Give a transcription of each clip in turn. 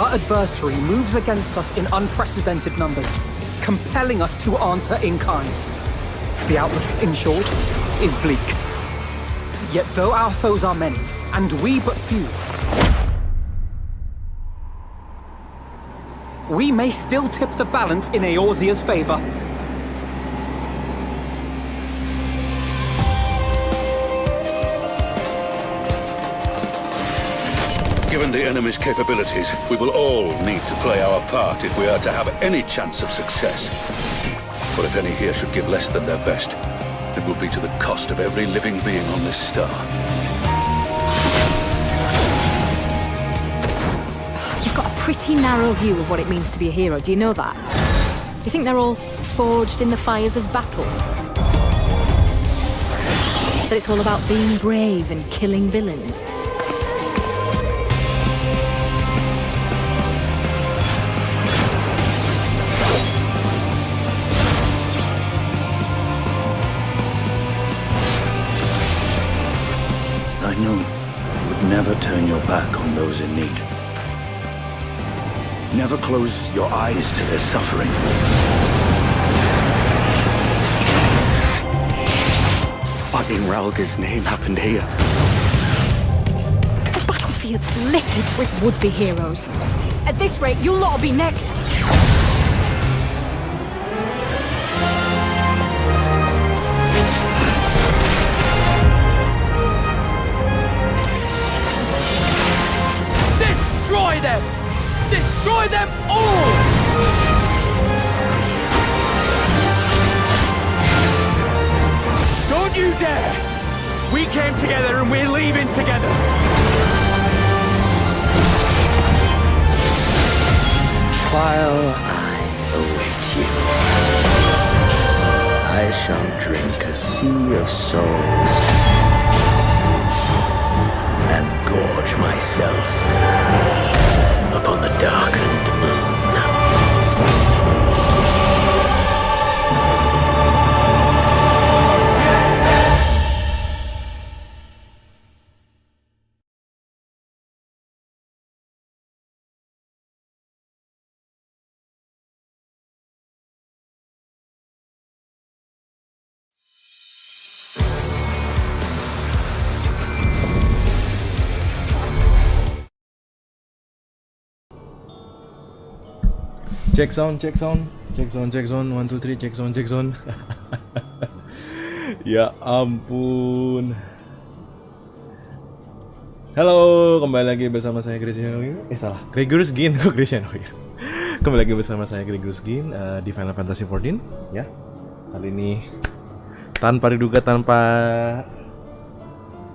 Our adversary moves against us in unprecedented numbers, compelling us to answer in kind. The outlook, in short, is bleak. Yet though our foes are many, and we but few, we may still tip the balance in Eorzea's favor. Given the enemy's capabilities, we will all need to play our part if we are to have any chance of success. For if any here should give less than their best, it will be to the cost of every living being on this star. You've got a pretty narrow view of what it means to be a hero, do you know that? You think they're all forged in the fires of battle? That it's all about being brave and killing villains? I knew you would never turn your back on those in need. Never close your eyes to their suffering. What in Ralga's name happened here? The battlefield's littered with would-be heroes. At this rate, you'll not be next. Destroy them! Destroy them all! Don't you dare! We came together and we're leaving together! While I await you, I shall drink a sea of souls and gorge myself upon the darkened moon. Check sound, 1, 2, 3, check sound. Ya ampun. Halo, kembali lagi bersama saya Christian. Gregorius Gin, kok Christian? Kembali lagi bersama saya Gregorius Gin di Final Fantasy XIV ya. Kali ini tanpa diduga, tanpa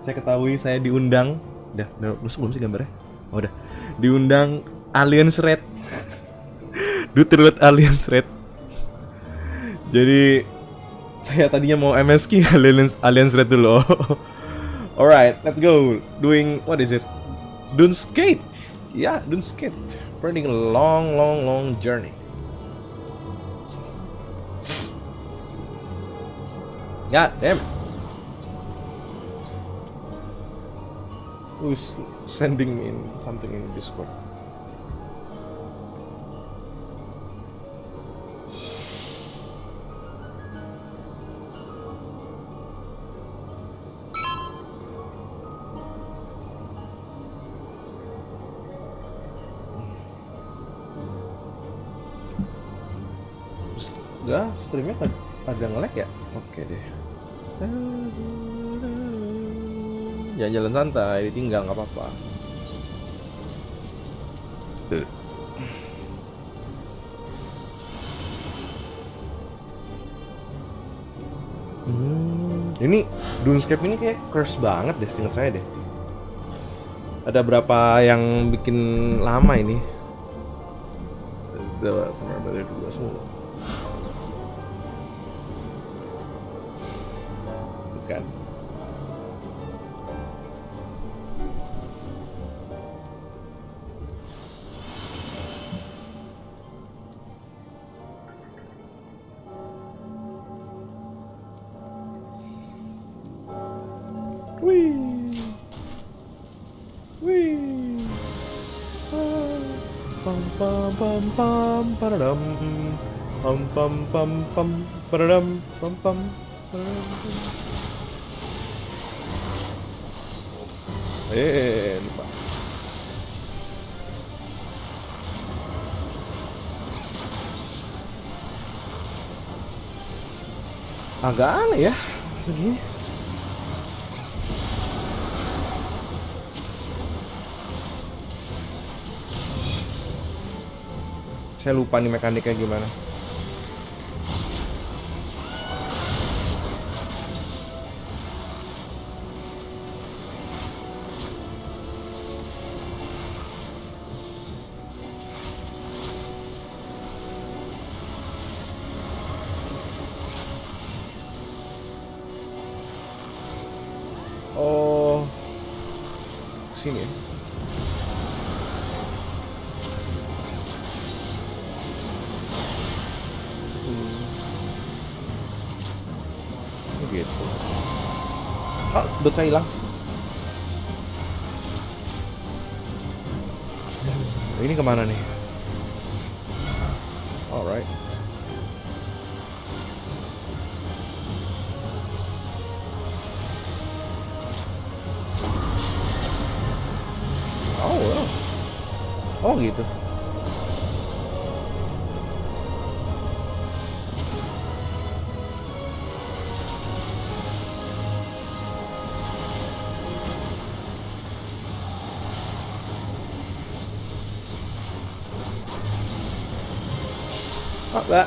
saya ketahui, saya diundang. Udah belum sih gambarnya? Oh, udah. Diundang Alliance Red. Dutrut Alliance Red. Jadi saya tadinya mau MSK Alliance Red dulu. Alright, let's go. Doing what is it? Dune Skate. Yeah, Dune Skate. Running a long journey. God damn. Who's sending me something in Discord? Udah, streamnya ada nge-lag ya? Oke deh. Jalan-jalan santai, ditinggal nggak apa-apa. Ini Dunescape ini kayak curse banget deh, seingat saya deh. Ada berapa yang bikin lama ini? Dari dulu semua. Bukan. Wih. pam pam pam paradam pam pam pam pam paradam pam pam paradam. Lupa. Agak aneh ya segini. Saya lupa nih mekaniknya gimana. Oh, sini ya. Gitu. Oh, dot saya hilang. Ini kemana nih? Alright. Oh, wow. Oh gitu. Oh, Mbak.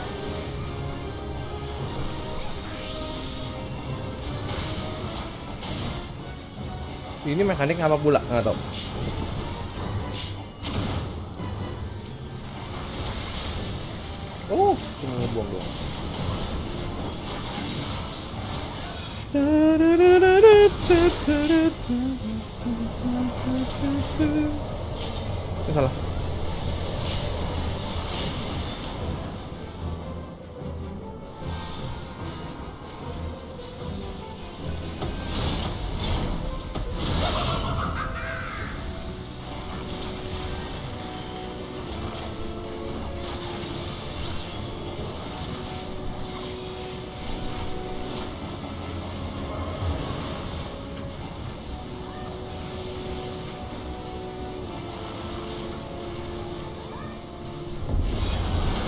Ini mekanik apa pula? Nggak tahu. Oh, cuma ngebuang doang. Salah.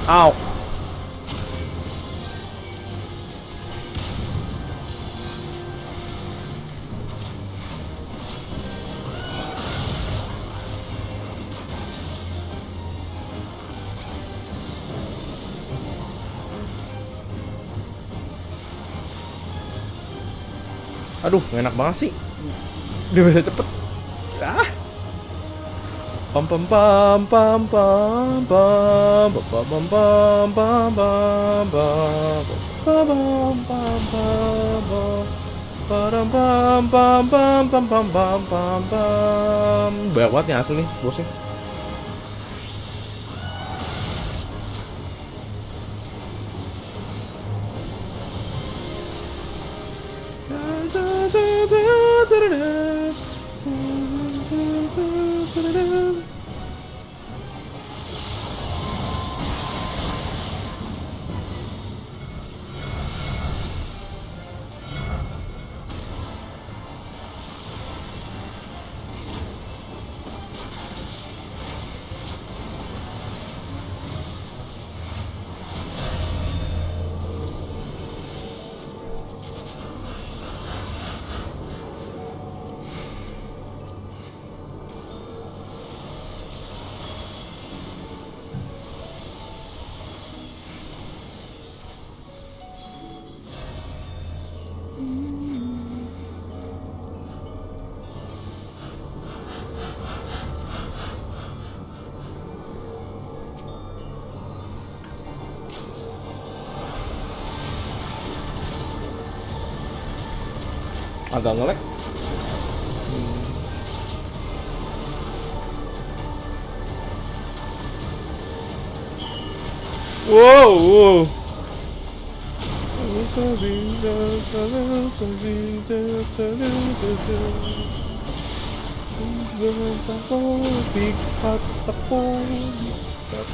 Ow. Aduh, enak banget sih. Dia bisa cepet. Ah. Pam pam pam pam pam pam pam pam pam pam pam pam pam pam pam. Banyak banget nih asli nih bosnya. Agak nge-lag. Wow, wow. Oh.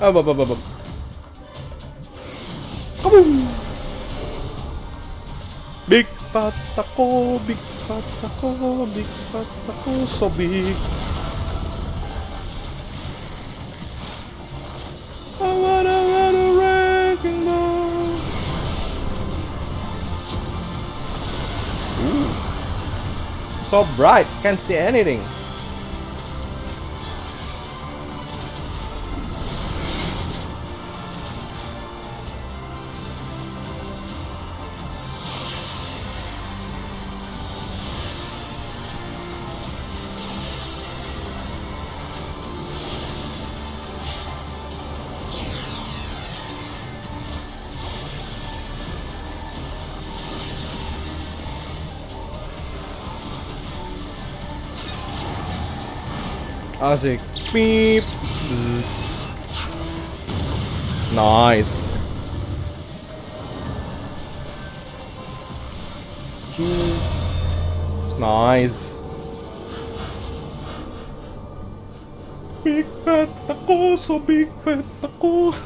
Up. Kaboom! Big pataco, so big. I wanna run a wrecking ball. Ooh. So bright, can't see anything. Asik. Beep. Bzz. Nice. Nice. Big fat taco, so big fat taco.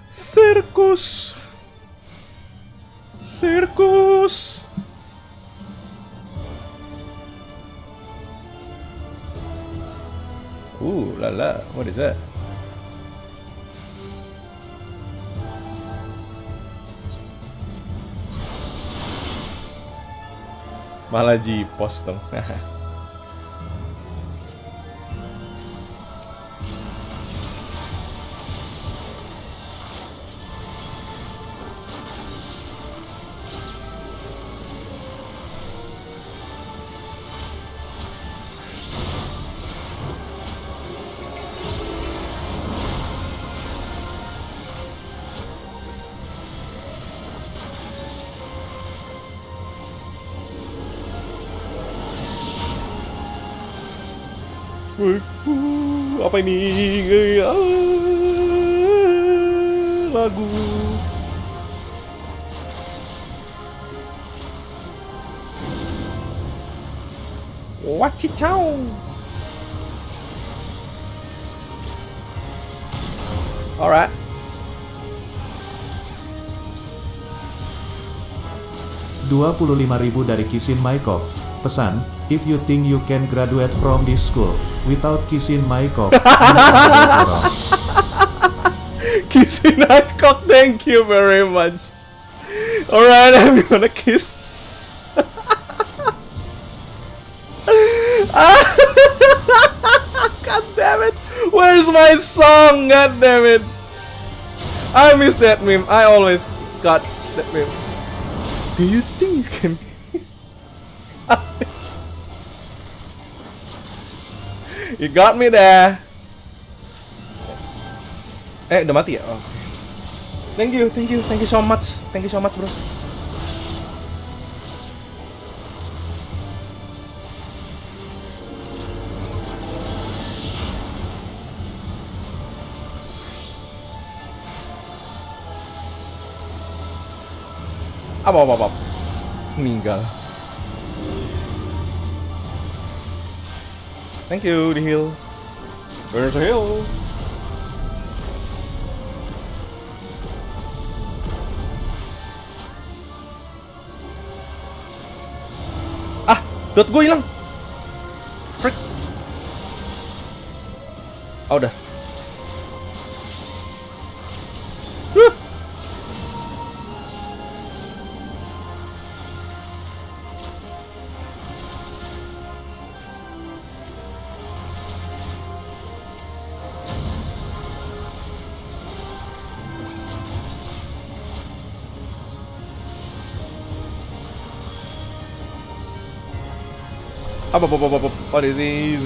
Circus. Circus. Ooh la la, what is that? Malah G-post dong. Apa ini? Lagu. Wacicau. Alright. $25.000 dari Kisin Maikop. Pesan, if you think you can graduate from this school without kissing my cock, Kissing my cock, thank you very much. Alright, I'm gonna kiss. God damn it! Where's my song? God damn it! I miss that meme. I always got that meme. Do you think you can? You got me there. Udah mati ya? Oh. Thank you so much, bro. Apa. Meninggal. Thank you, the hill. Where's the hill? Ah, dot gue hilang. Frick. Oh, udah. Apa? What is this?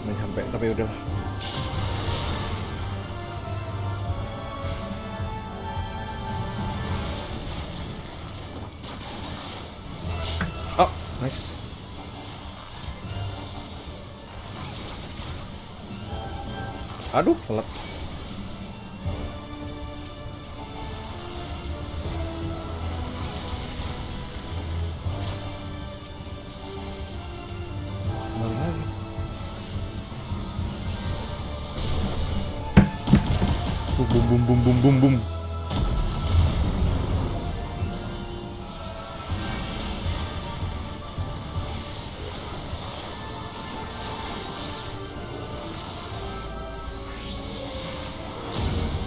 Nggak nyampe, tapi udahlah. Oh, nice. Aduh, telat. Kembali lagi. Bum.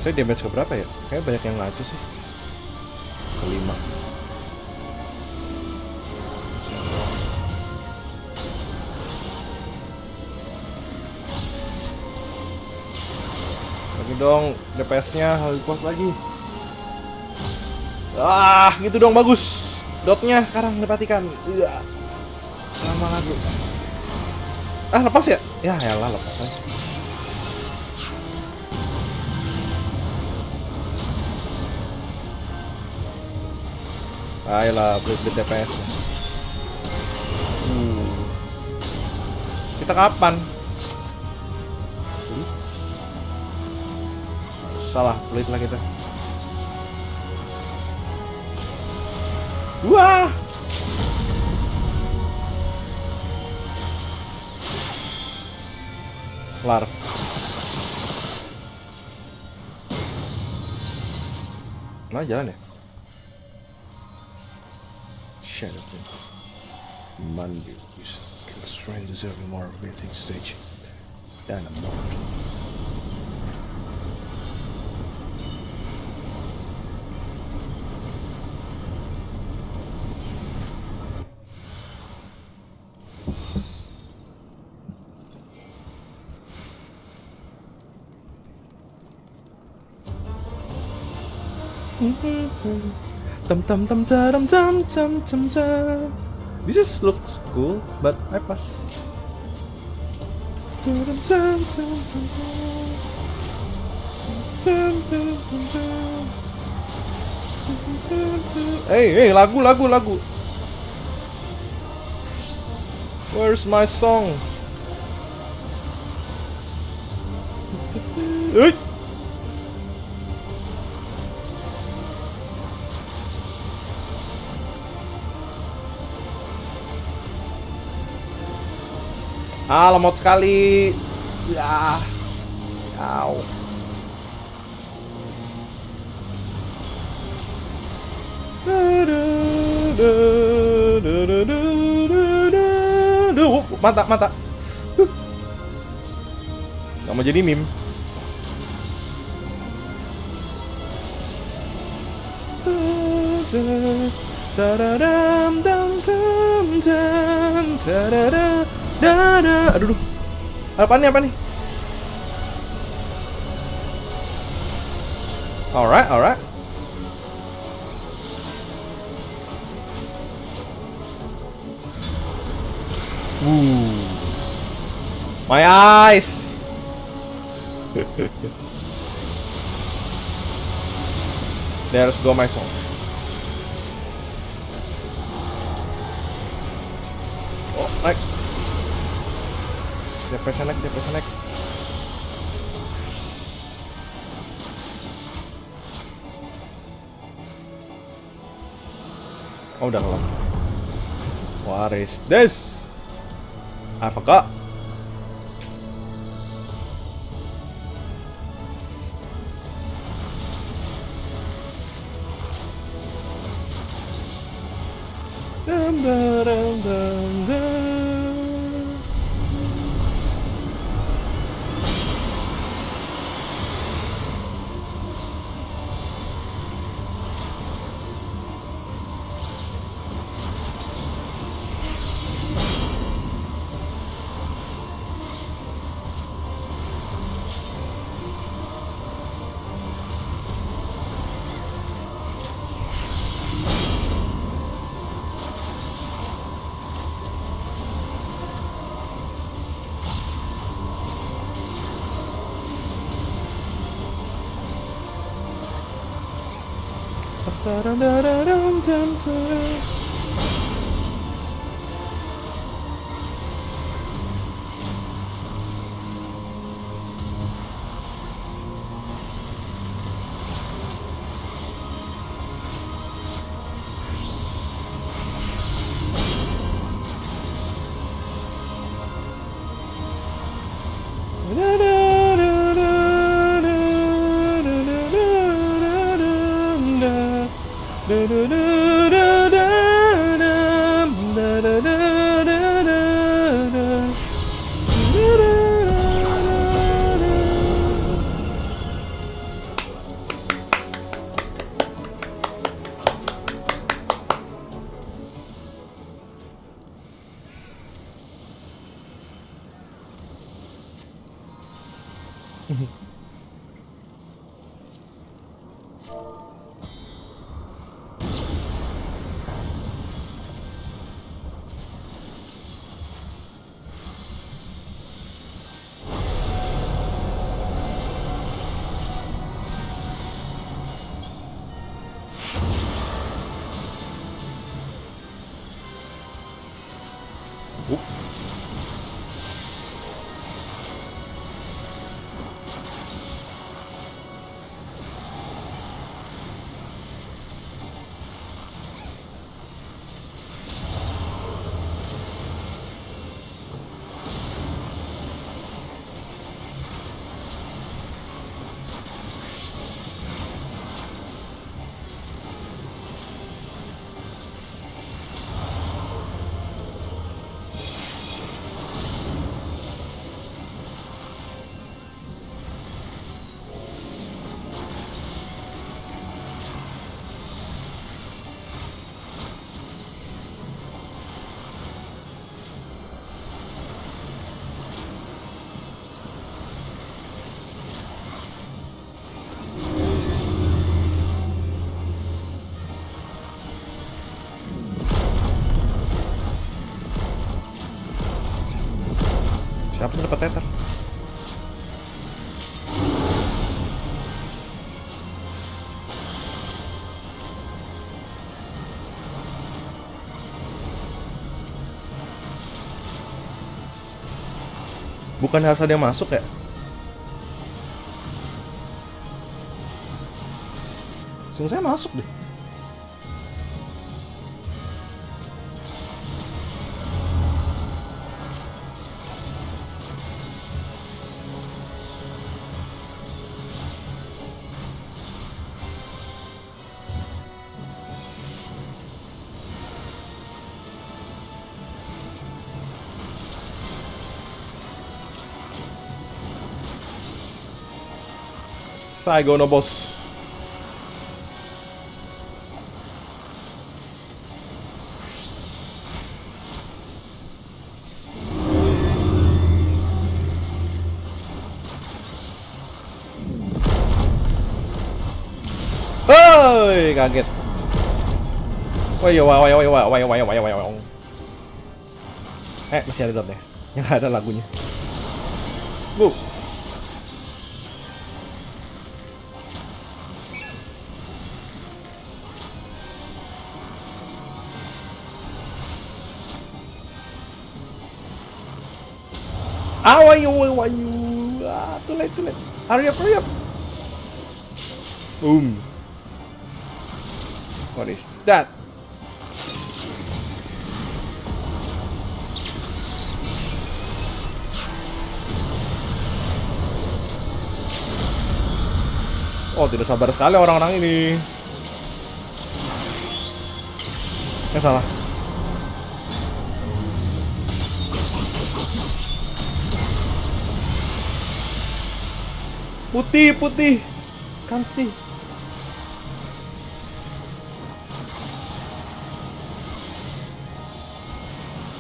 Saya damage ke berapa ya? Kayak banyak yang ngaco sih. Kelima. Lagi dong, DPS-nya lebih kuat lagi. Gitu dong, bagus. Dotnya sekarang diperhatikan. Lama lagi. Lepas ya? Ya elah, lepas aja. Ayolah, beli DPS. Kita kapan? Salah, pelit lah kita. Wah! Kelar. Nah, jalan ya? Shadowbringers. Monday, you kill strangers every more waiting stage. Dan a mod. This is looks cool, but I pass. Hey, lagu. Where's my song? Lemot sekali. Ya. Au. Mata. Gak mau jadi meme. Aduh. Apa nih? Alright. My eyes. There's go my song. Oh, naik. DPS naik. Oh, udah kelar. What is this? I forgot. Siapa yang dapat tether? Bukan harus ada yang masuk ya? Sungguh saya masuk deh. Saya gono bos. Hei, kaget. Masih ada dotnya. Yang ada lagunya. Bu. Awayu. Too late. Hurry up. Boom. What is that? Oh, tidak sabar sekali orang-orang ini. Salah. Putih. Kan sih.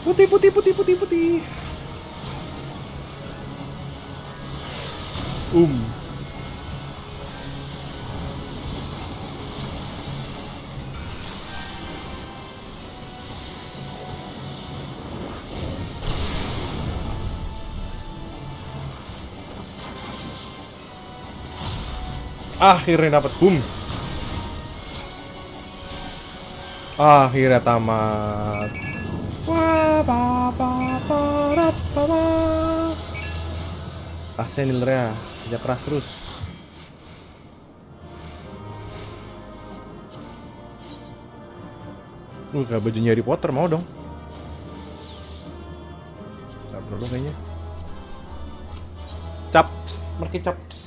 Putih. Akhirnya dapat boom. Akhirnya tamat. Wah, Asenilnya kerja keras terus. Kayak bajunya Harry Potter, mau dong. Gak perlu kayaknya. Caps, pakai caps.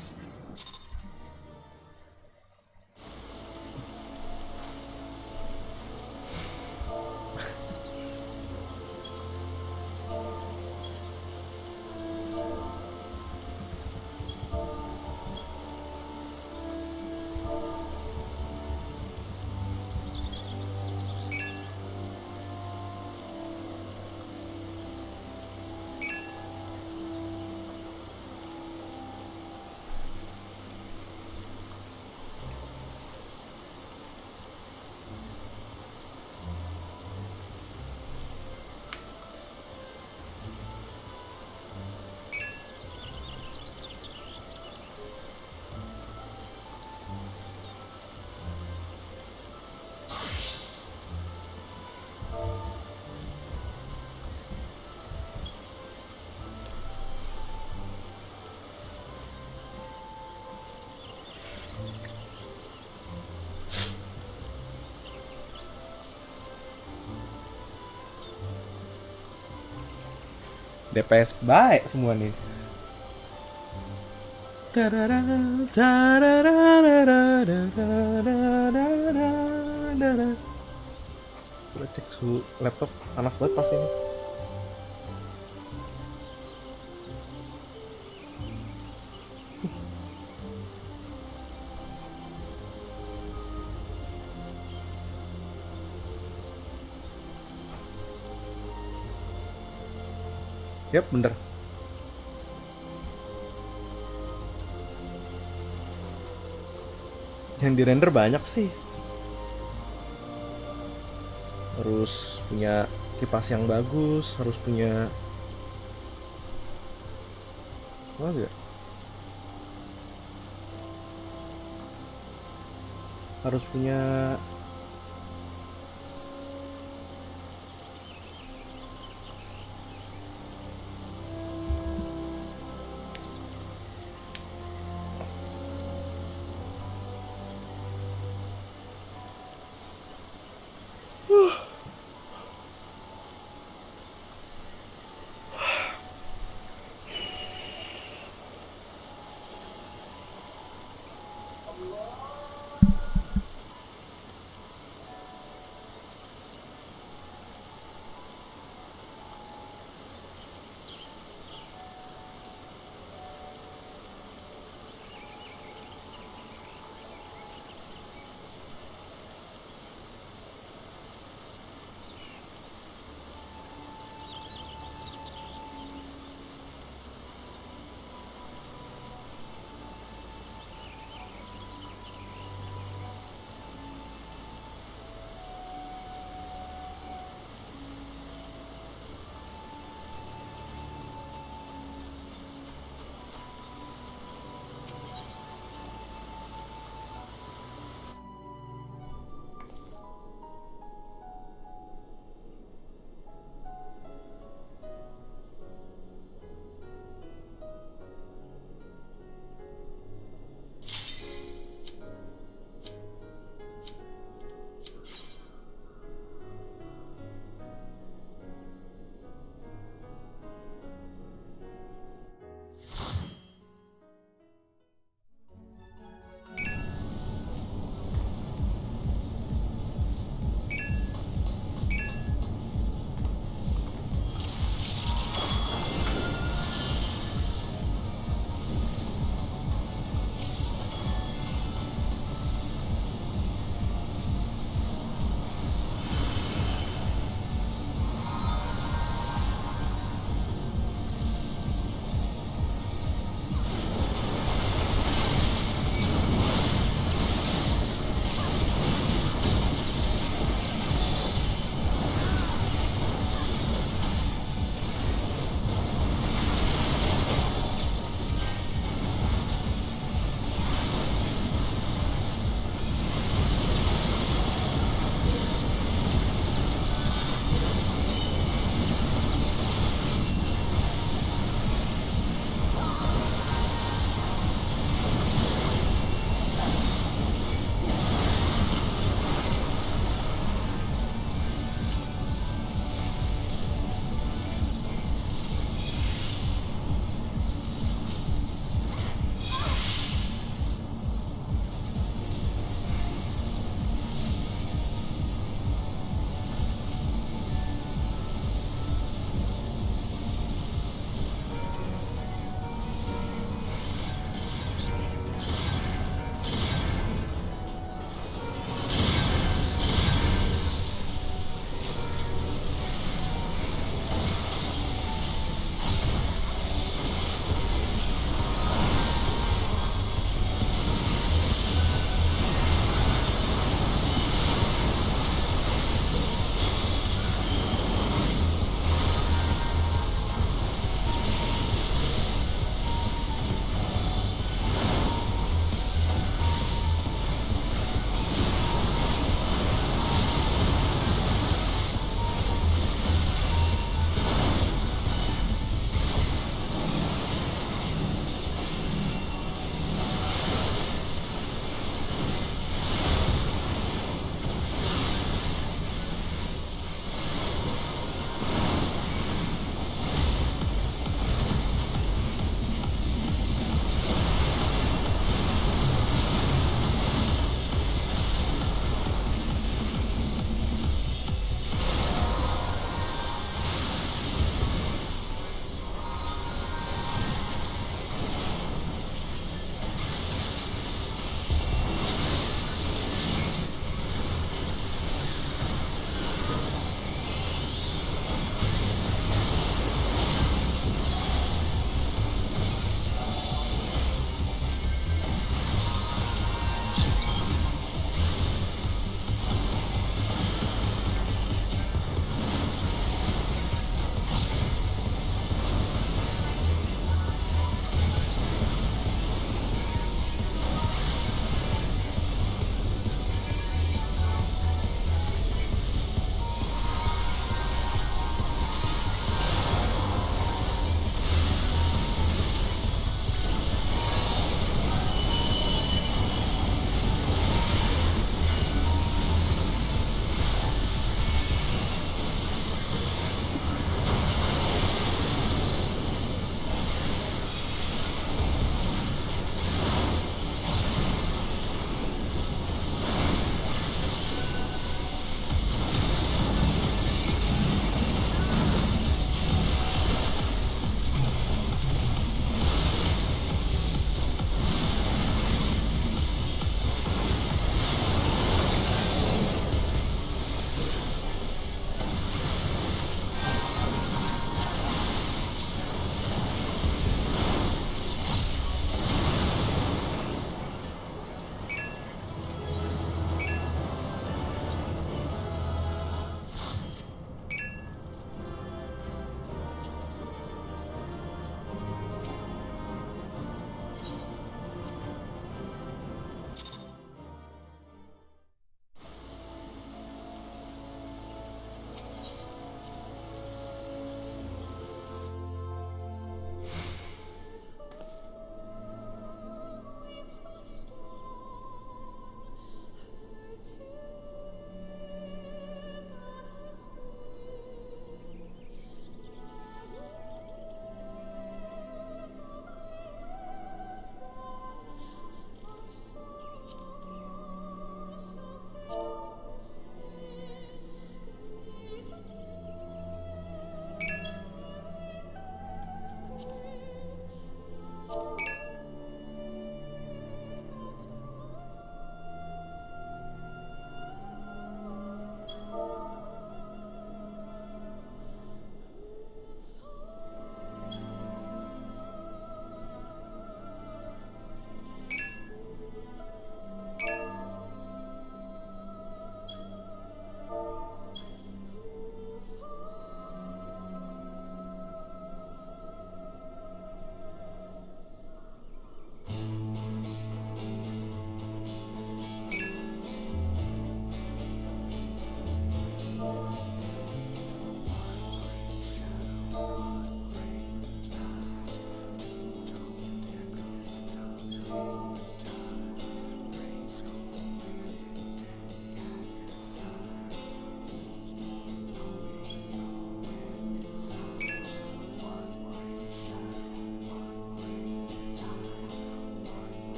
DPS baik semua nih. Udah cek suhu laptop panas banget pas ini. Yap, bener. Yang di render banyak sih. Harus punya kipas yang bagus, harus punya apa ya? Harus punya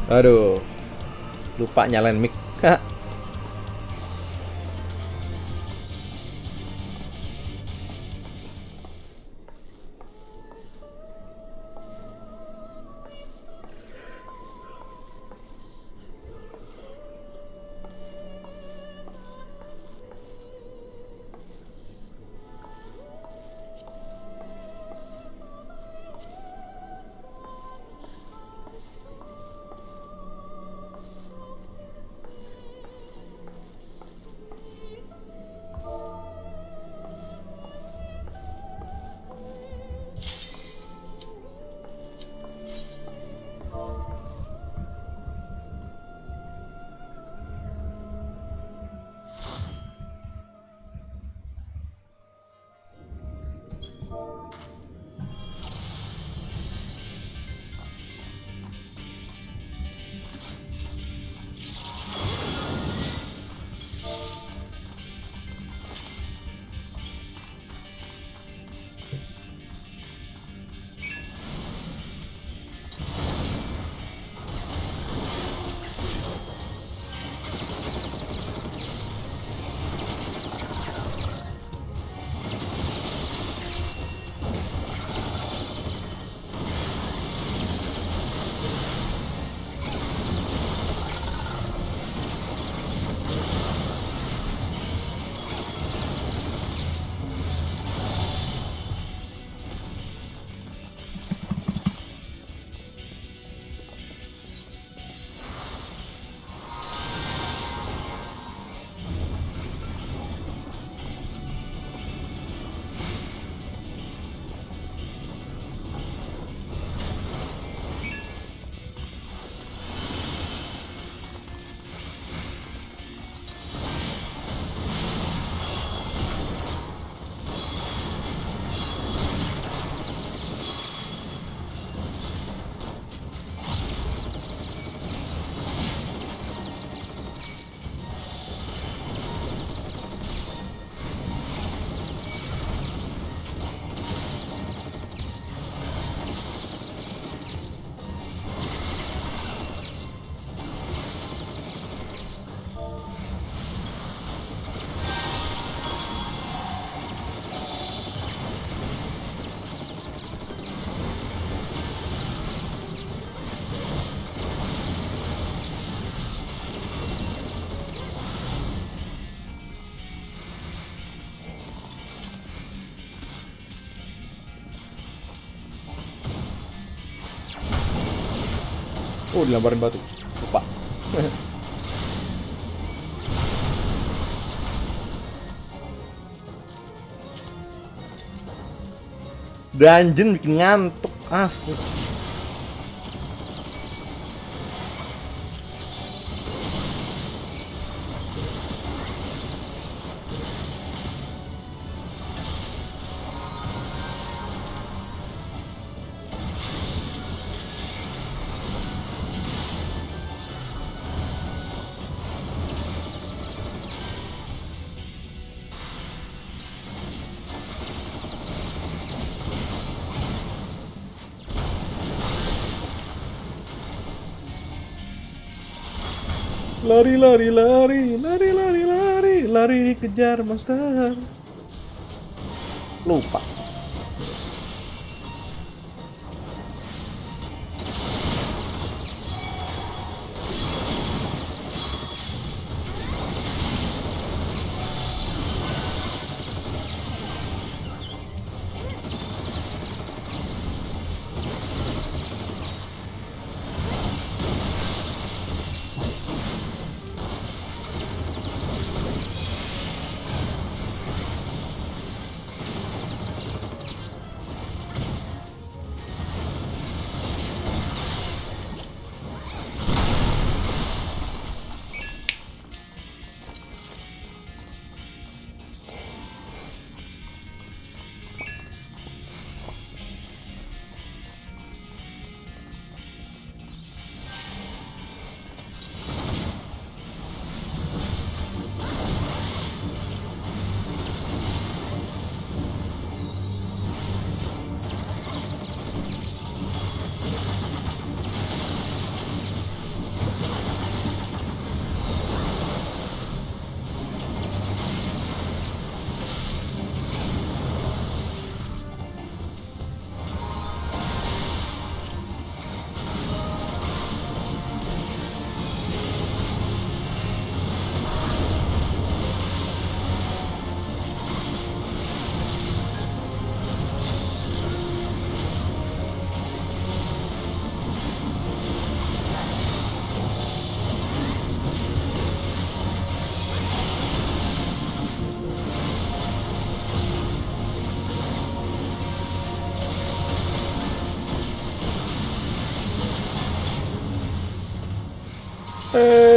Aduh, lupa nyalain mic. Oh, dilemparin batu. Lupa. Dungeon bikin ngantuk asli. Lari lari lari, lari lari lari, lari dikejar monster. Lupa.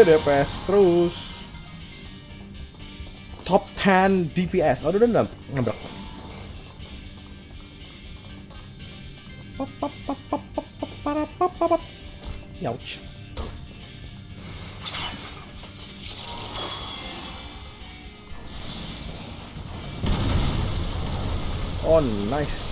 DPS terus. Top 10 DPS. Aduh, udah nabrak. Yauch. Oh, nice.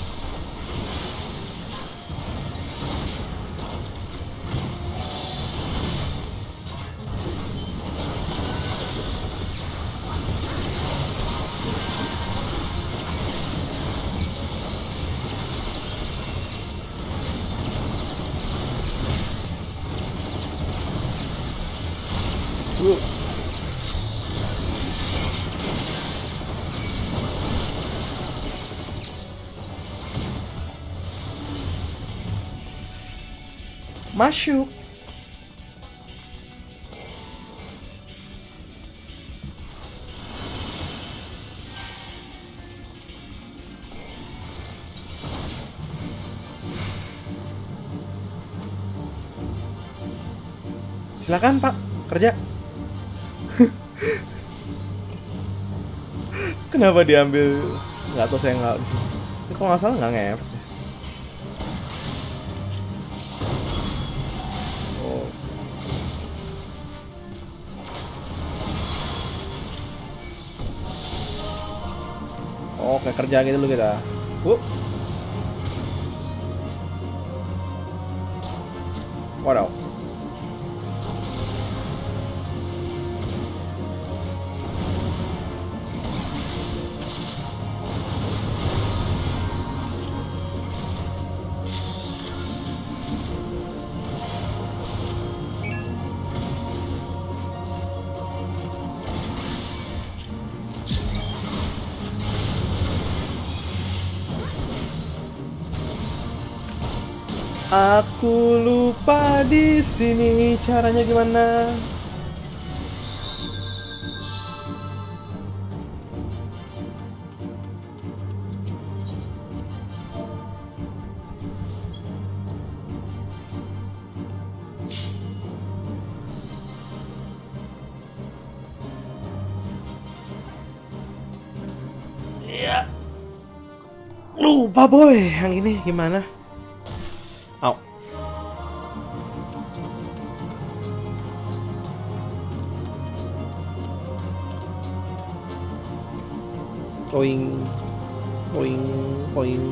Masuk. Silakan Pak, kerja. Kenapa diambil? Nggak tahu, saya nggak bisa. Kalau nggak salah nggak ngefek. Oke, kerja gitu dulu kita. Waduh. Aku lupa di sini caranya gimana. Ya. Lupa boy, yang ini gimana? Au. Poing, poing, poing.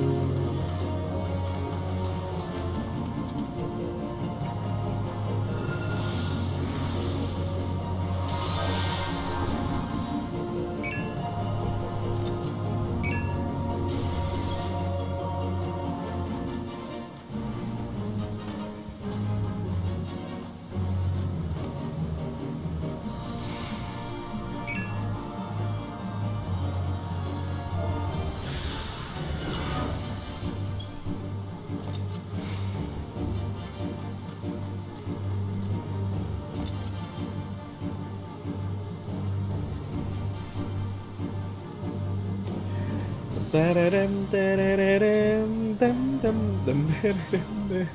Tererem tererem tem tem tem tererem.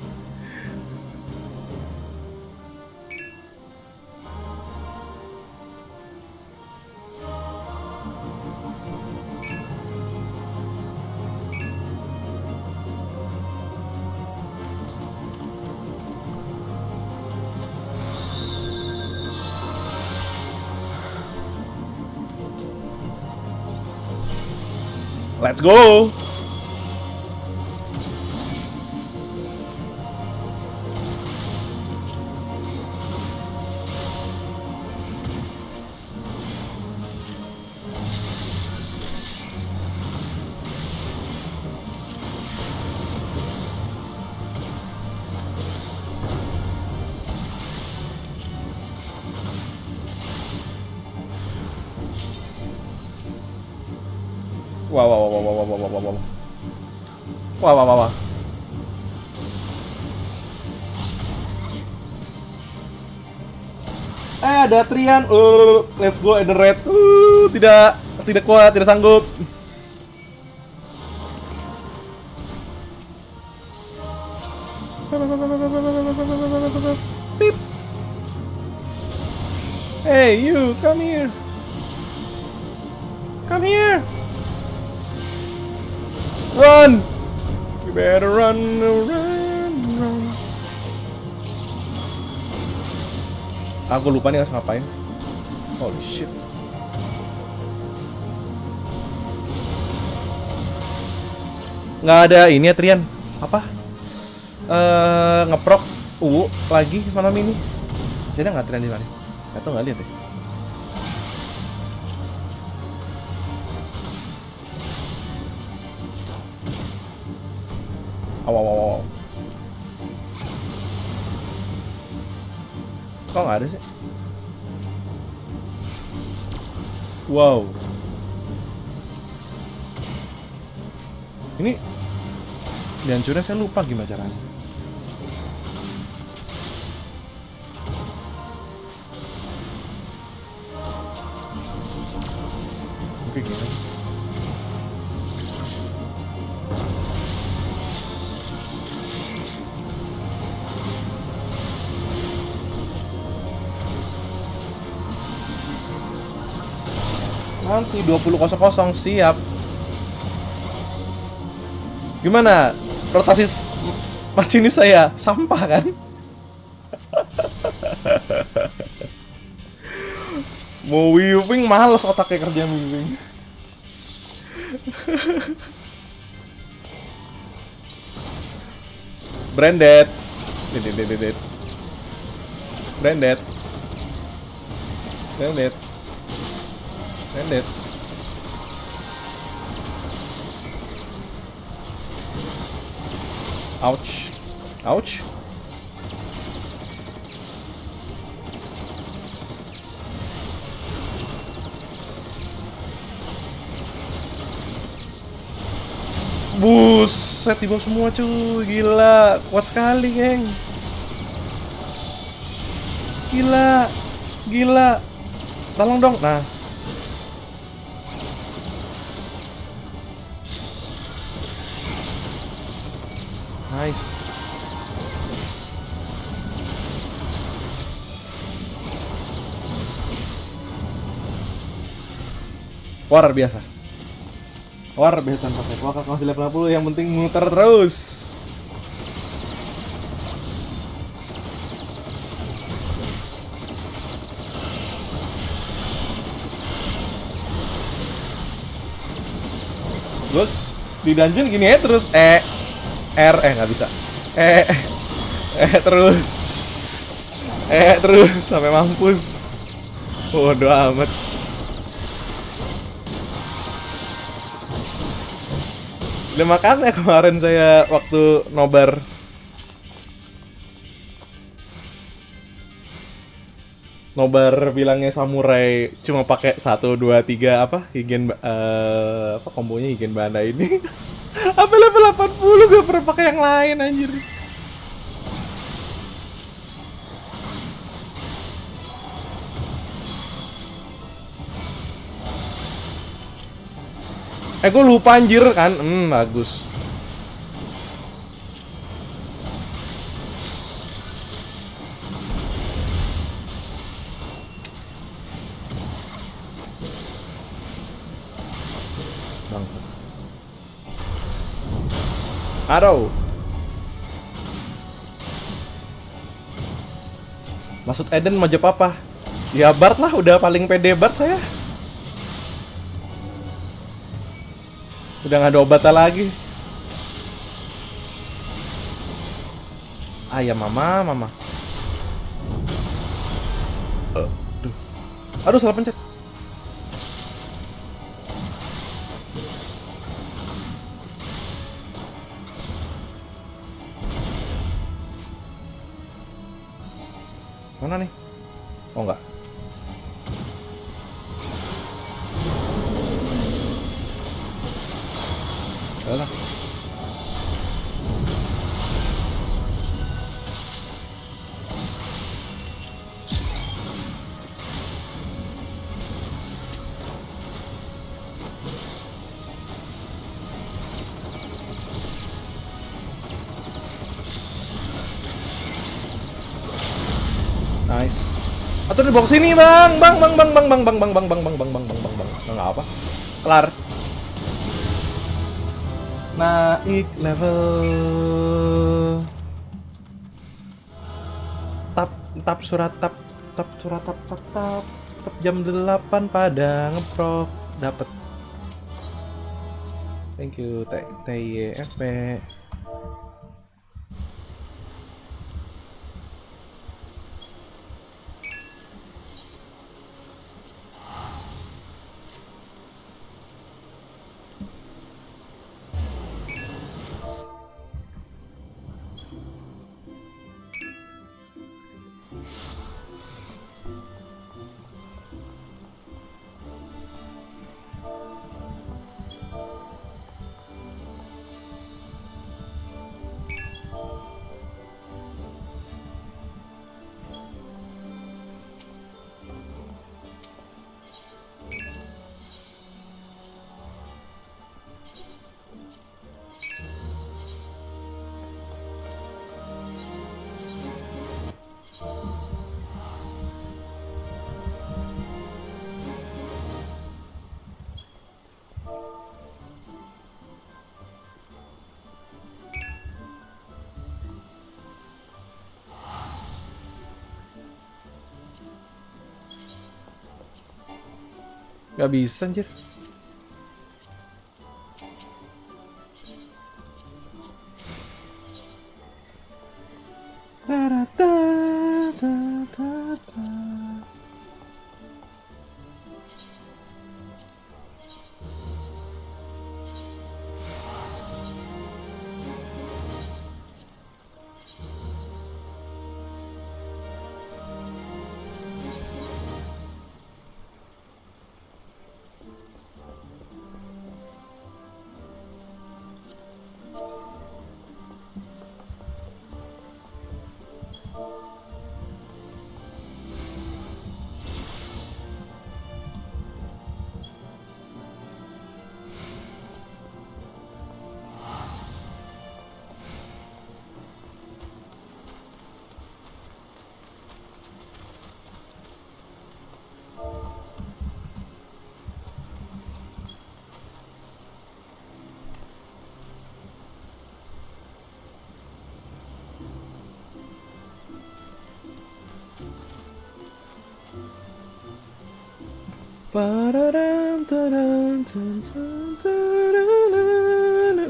Let's go. Wah. Ada Trian. Let's go Eden Red. Tidak kuat, tidak sanggup. Pip. Hey, you, come here. Come here. Run. You better run. Aku lupa nih harus ngapain. Holy shit. Nggak ada ini ya, Trian. Apa? Ngeprok lagi malam ini. Jadi nggak Trian di mana? Atau nggak lihat ya? Aw. Kok nggak ada sih? Wow. Ini dihancurin, saya lupa gimana caranya. Oke, gimana? Nanti 20.00 siap. Gimana? Rotasi macam ini saya sampah kan? Mau weaving males otaknya kerja weaving. Branded. Branded. Ouch. Buset, tiba semua cuy, gila, kuat sekali geng. Gila, tolong dong, nah. Nice. War biasa pakai kuaka masih 80, yang penting muter terus. Gue di dungeon gini ya terus nggak bisa terus sampai mampus. Bodoh amat. Udah makanya kemarin saya waktu nobar bilangnya samurai cuma pakai 1, 2, 3 apa higen apa kombonya higen banda ini. Apa level 80 gak pernah pakai yang lain anjir. Gue lupa anjir kan. Bagus. Bang. Aduh. Maksud Eden mau jawab apa? Ya Bart lah, udah paling pede Bart saya. Udah gak ada obatnya lagi. Ayam mama. Aduh, salah pencet. Mana nih? Oh enggak. Alah. Nice. Atau dibawa ke sini, Bang. Bang. Enggak apa. Kelar. Naik level. Tap surat tap jam 8 pada ngeprok dapat. Thank you TYFP. Gak bisa anjir.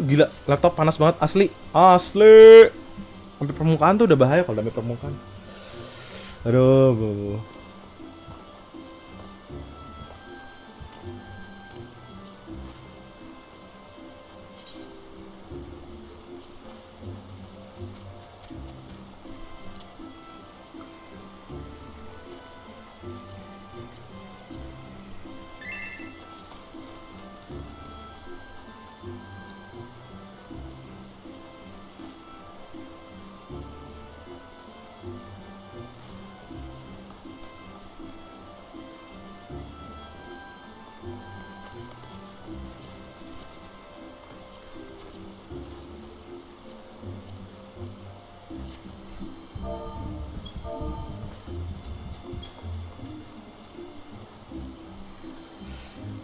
Gila, laptop panas banget asli. Asli. Sampai permukaan tuh udah bahaya kalau sampai permukaan. Aduh.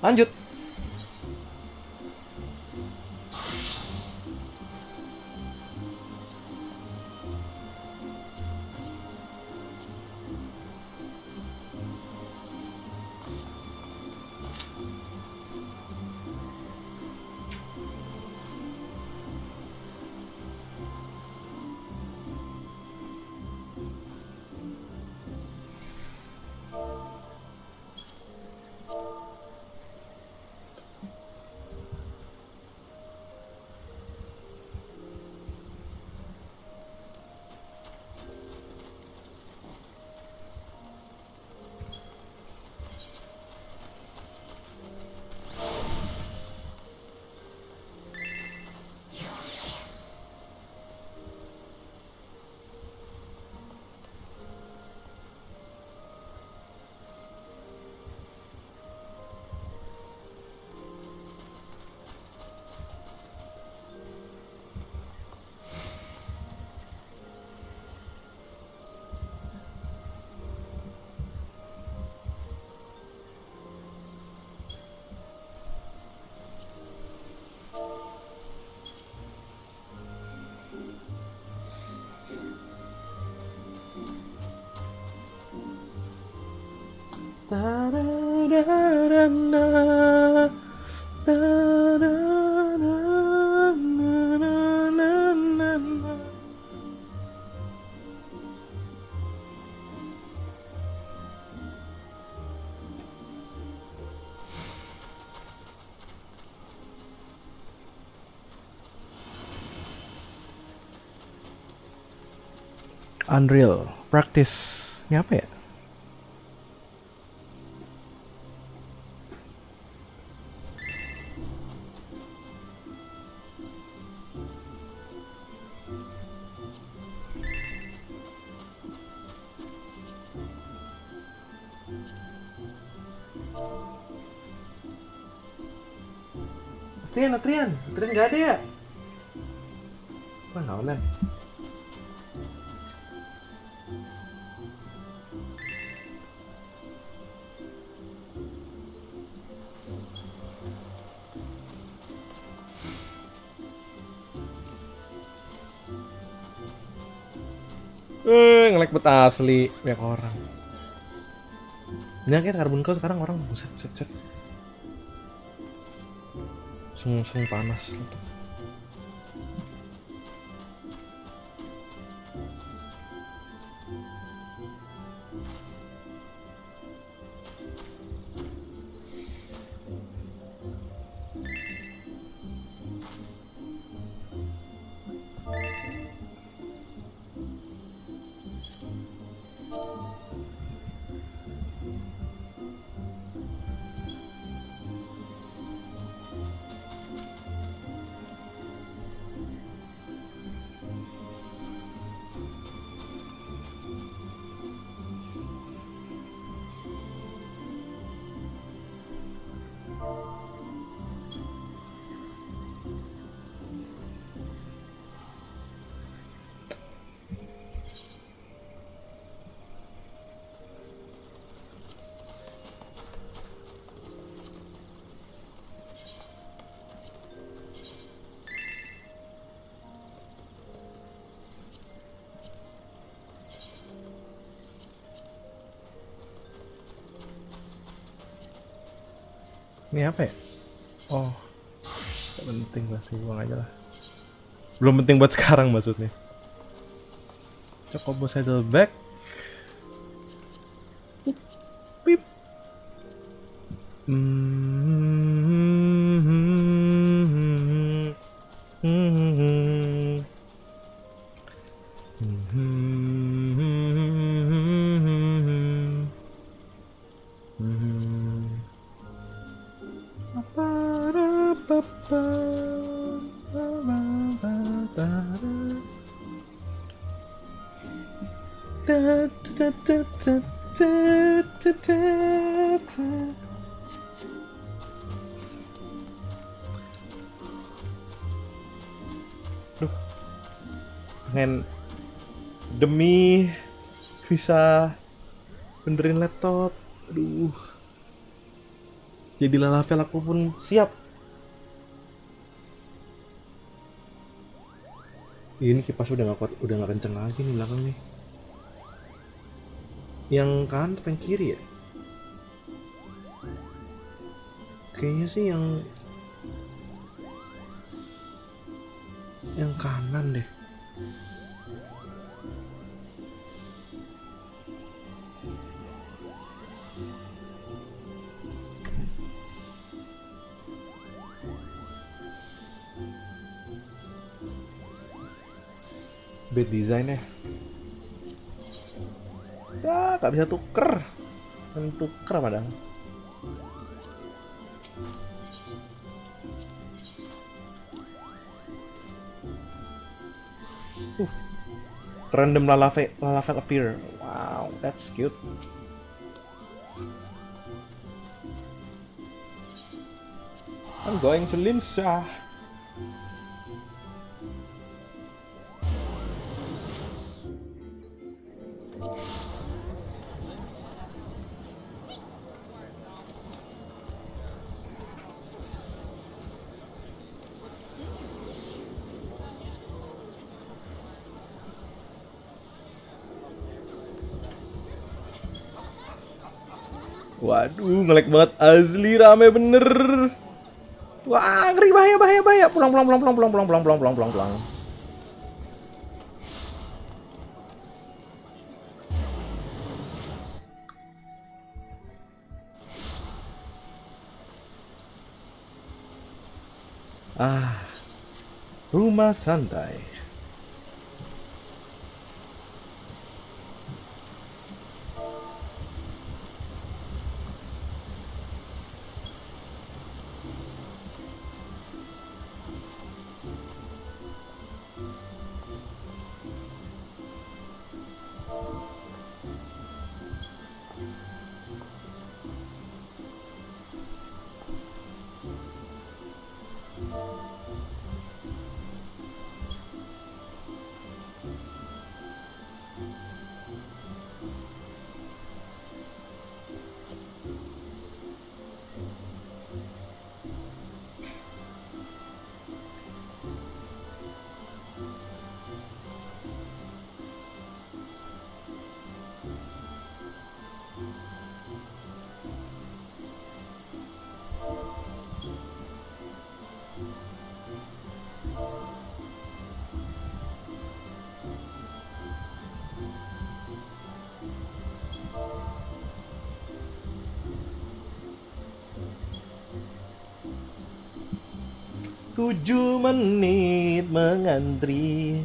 Lanjut. Unreal practice ini apa ya? Atrian nggak ada ya? Wah, nggak online. Nge-lag bet asli, banyak orang. Penyakit karbon kau sekarang orang set. Sung panas gitu. Ini apa ya? Oh, gak penting lah sih, buang aja lah. Belum penting buat sekarang maksudnya. Chocobo Saddleback. Pip. Duh, pengen demi bisa benerin laptop. Aduh, jadi level aku pun siap. Ini kipas udah gak kuat, udah gak kenceng lagi nih belakang nih. Yang kanan atau yang kiri ya? Kayaknya sih yang kanan deh. Bad design ya. Ya, gak bisa tuker. Tuker padahal. Random lava appear. Wow, that's cute. I'm going to Limsa. Waduh, nge-lag banget asli, rame bener. Wah, ngeri, bahaya. Pulang. Rumah santai. Tujuh menit mengantri.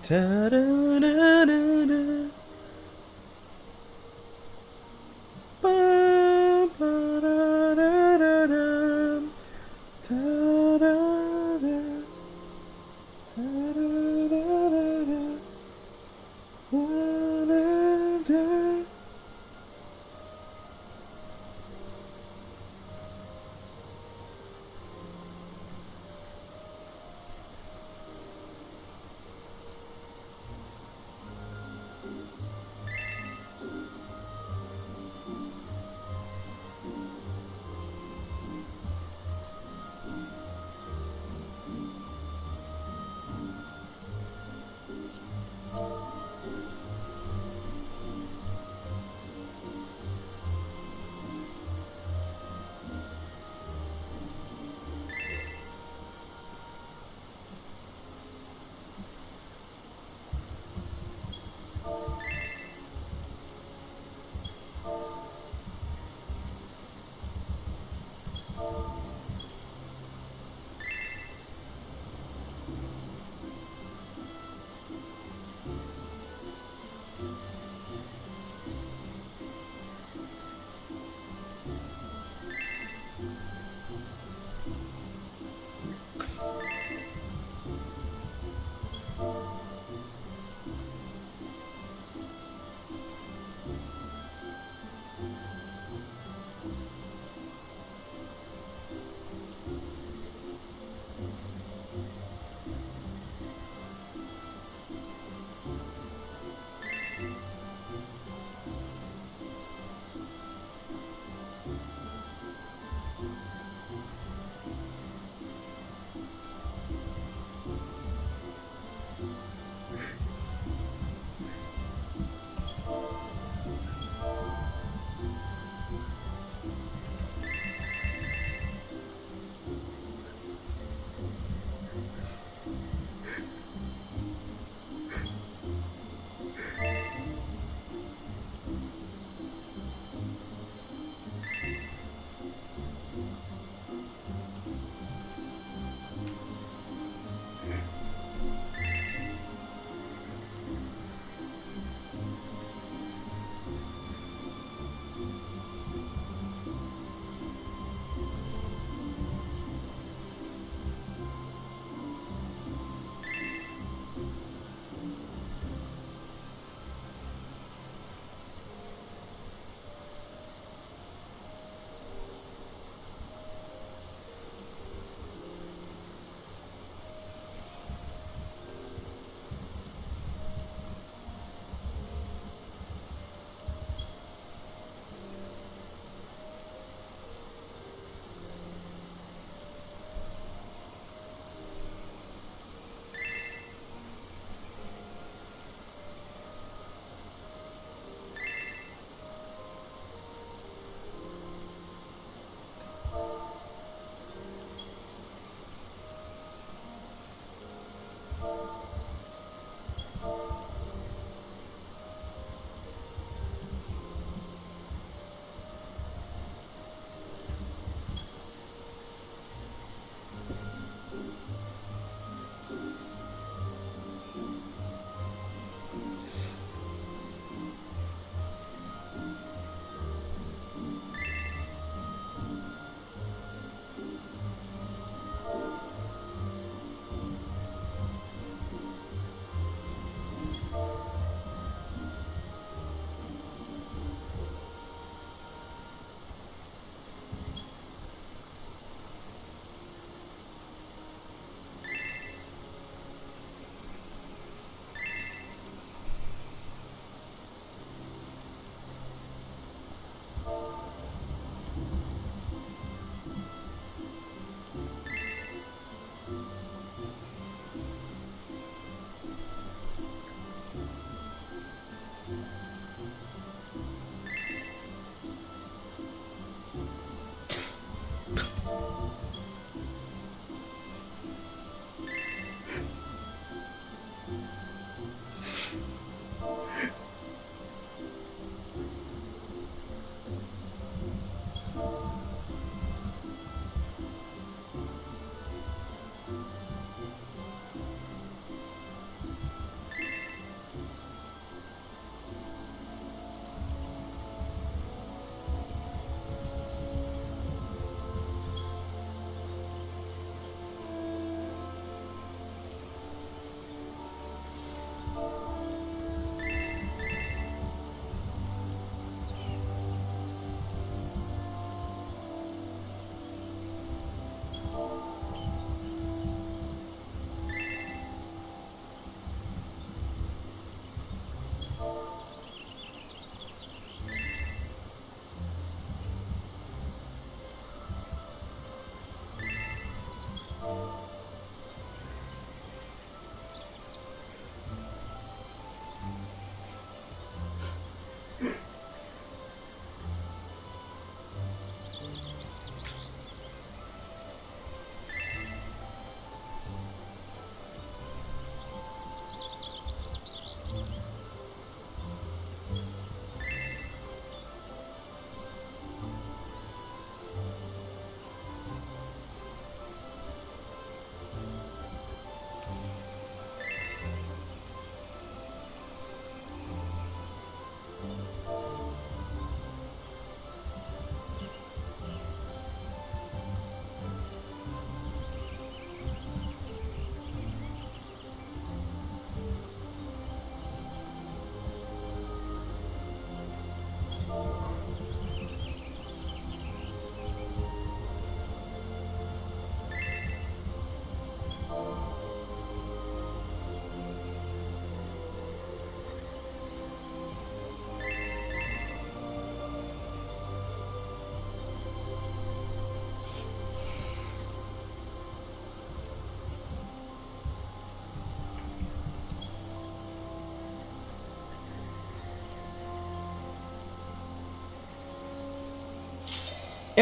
Ta-da-da-da-da. Ba-ba-da-da-da-dam. Ta-da-da. Ta-da-da-da-da. Da-da-da.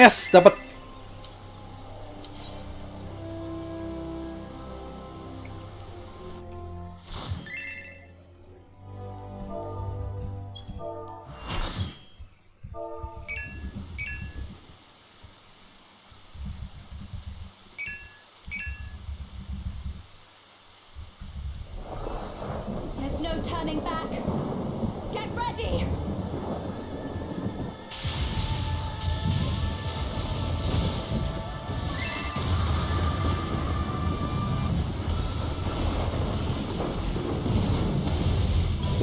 Yes, dapat. There's no turning back. Get ready.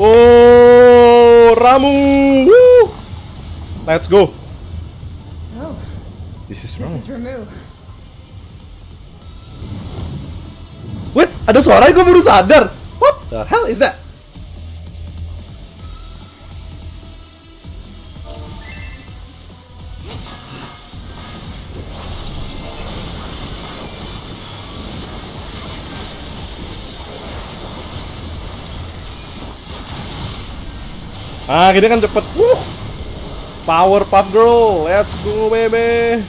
Oh, Ramu! Woo! Let's go. So, This is this wrong. is Ramu. Wait, ada suara gue baru sadar. What the hell is that? Ah, gini kan cepet. Power Puff Girl, let's go baby.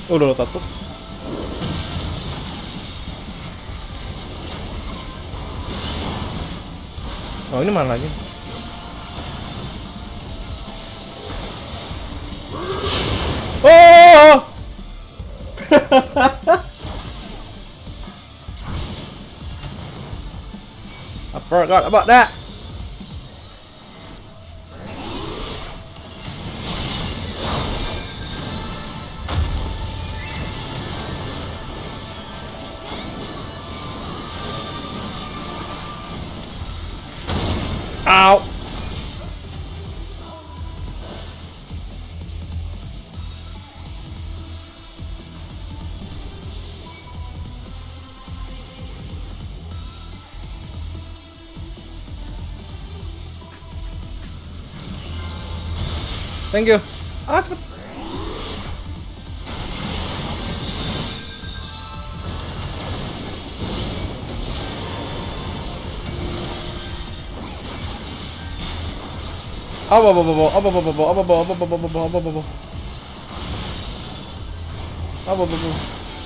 Oh, udah lo tutup. Oh, ini mana lagi? Oh! I forgot about that. Ow! Thank you. Ah, cepet.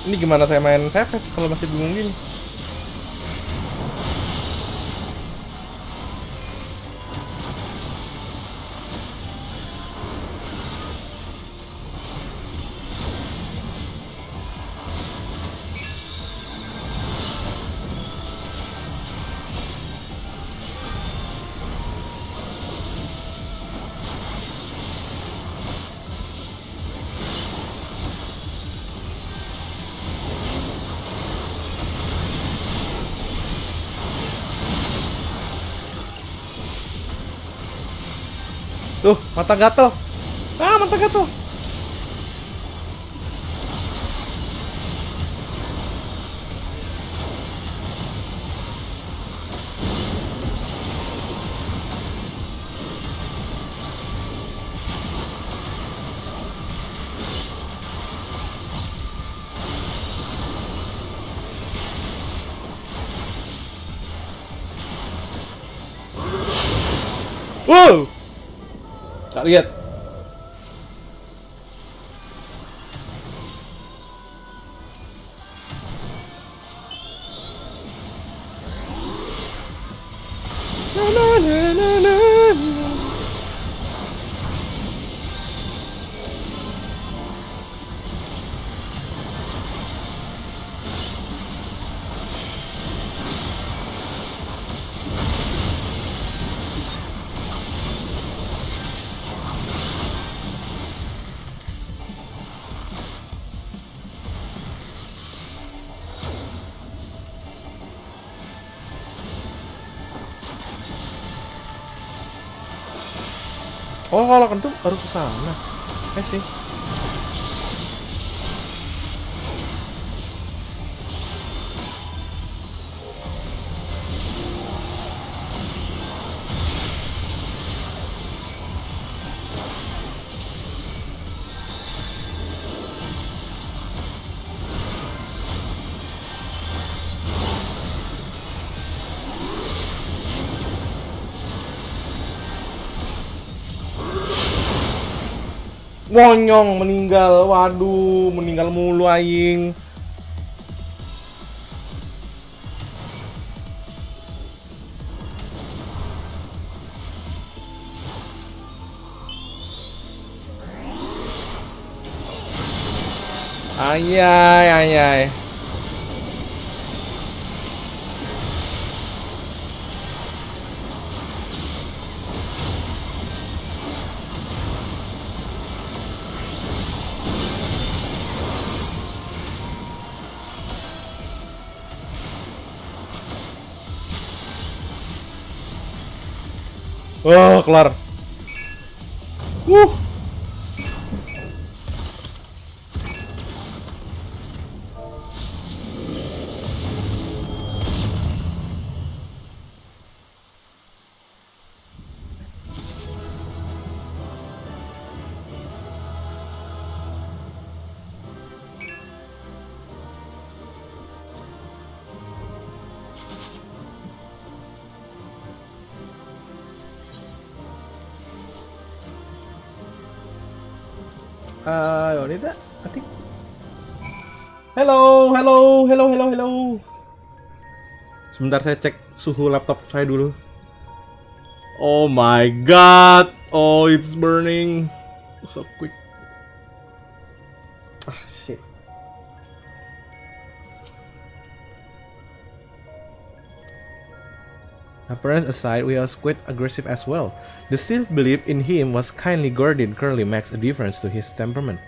Ini gimana saya main FFX kalau masih bingung gini? Tuh, mata gatel. Ah, mata gatel. Wow! Tak lihat. Oh, kalau kentut harus ke sana. Sih. Wonyong meninggal, waduh, meninggal mulu aing. Ayai, ayai. Oh, kelar. Don't need that, I think. Hello. Sebentar saya cek suhu laptop saya dulu. Oh my god. Oh, it's burning so quick. Ah, shit. Appearance aside, we are quite aggressive as well. The self-belief in him was kindly guarded currently makes a difference to his temperament.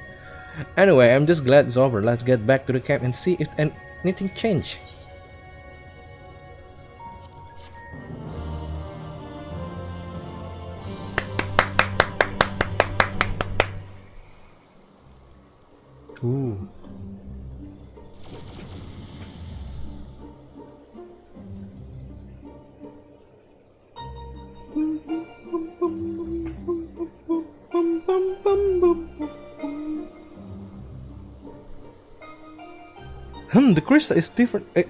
Anyway, I'm just glad it's over. Let's get back to the camp and see if anything changed. Ooh. The crystal is different. Wait.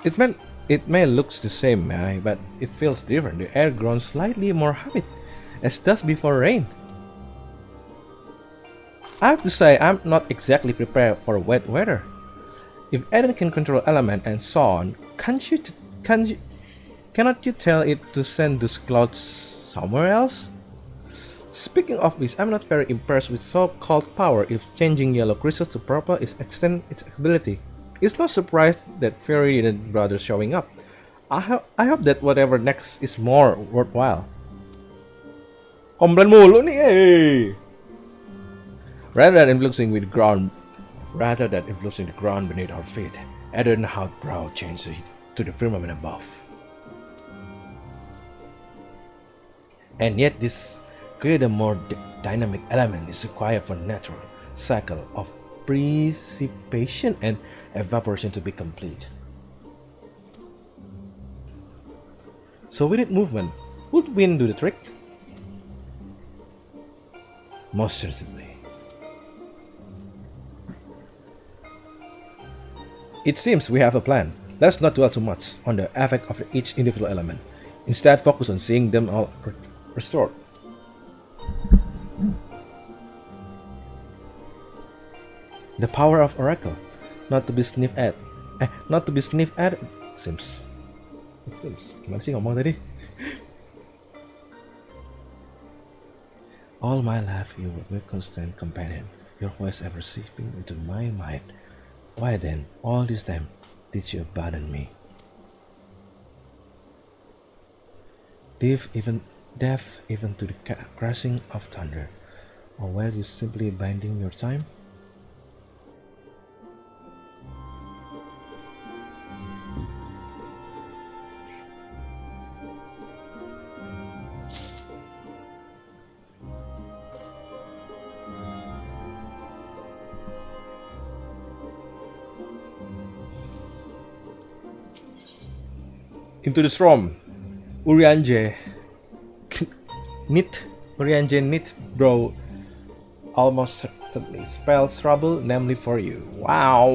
It may looks the same, but it feels different. The air grows slightly more humid, as does before rain. I have to say, I'm not exactly prepared for wet weather. If Eden can control element and so on, cannot you tell it to send those clouds somewhere else? Speaking of which, I'm not very impressed with so-called power if changing yellow crystals to purple is extend its ability. It's no surprise that Fury didn't bother showing up. I hope that whatever next is more worthwhile. Komplain mulu nih, Rather than influencing the ground beneath our feet, Eden hot brow changed to the firmament above. And yet this create a more dynamic element is required for natural cycle of precipitation and evaporation to be complete. So with it movement, would wind do the trick? Most certainly. It seems we have a plan. Let's not dwell too much on the effect of each individual element. Instead, focus on seeing them all restored. The power of Oracle, not to be sniffed at. Not to be sniffed at. It seems. Gimana sih ngomong tadi? All my life you were my constant companion. Your voice ever seeping into my mind. Why then, all this time, did you abandon me? Deaf even to the crashing of thunder, or were you simply biding your time? Into the storm, Urianje knit bro almost certainly spells trouble, namely for you. Wow.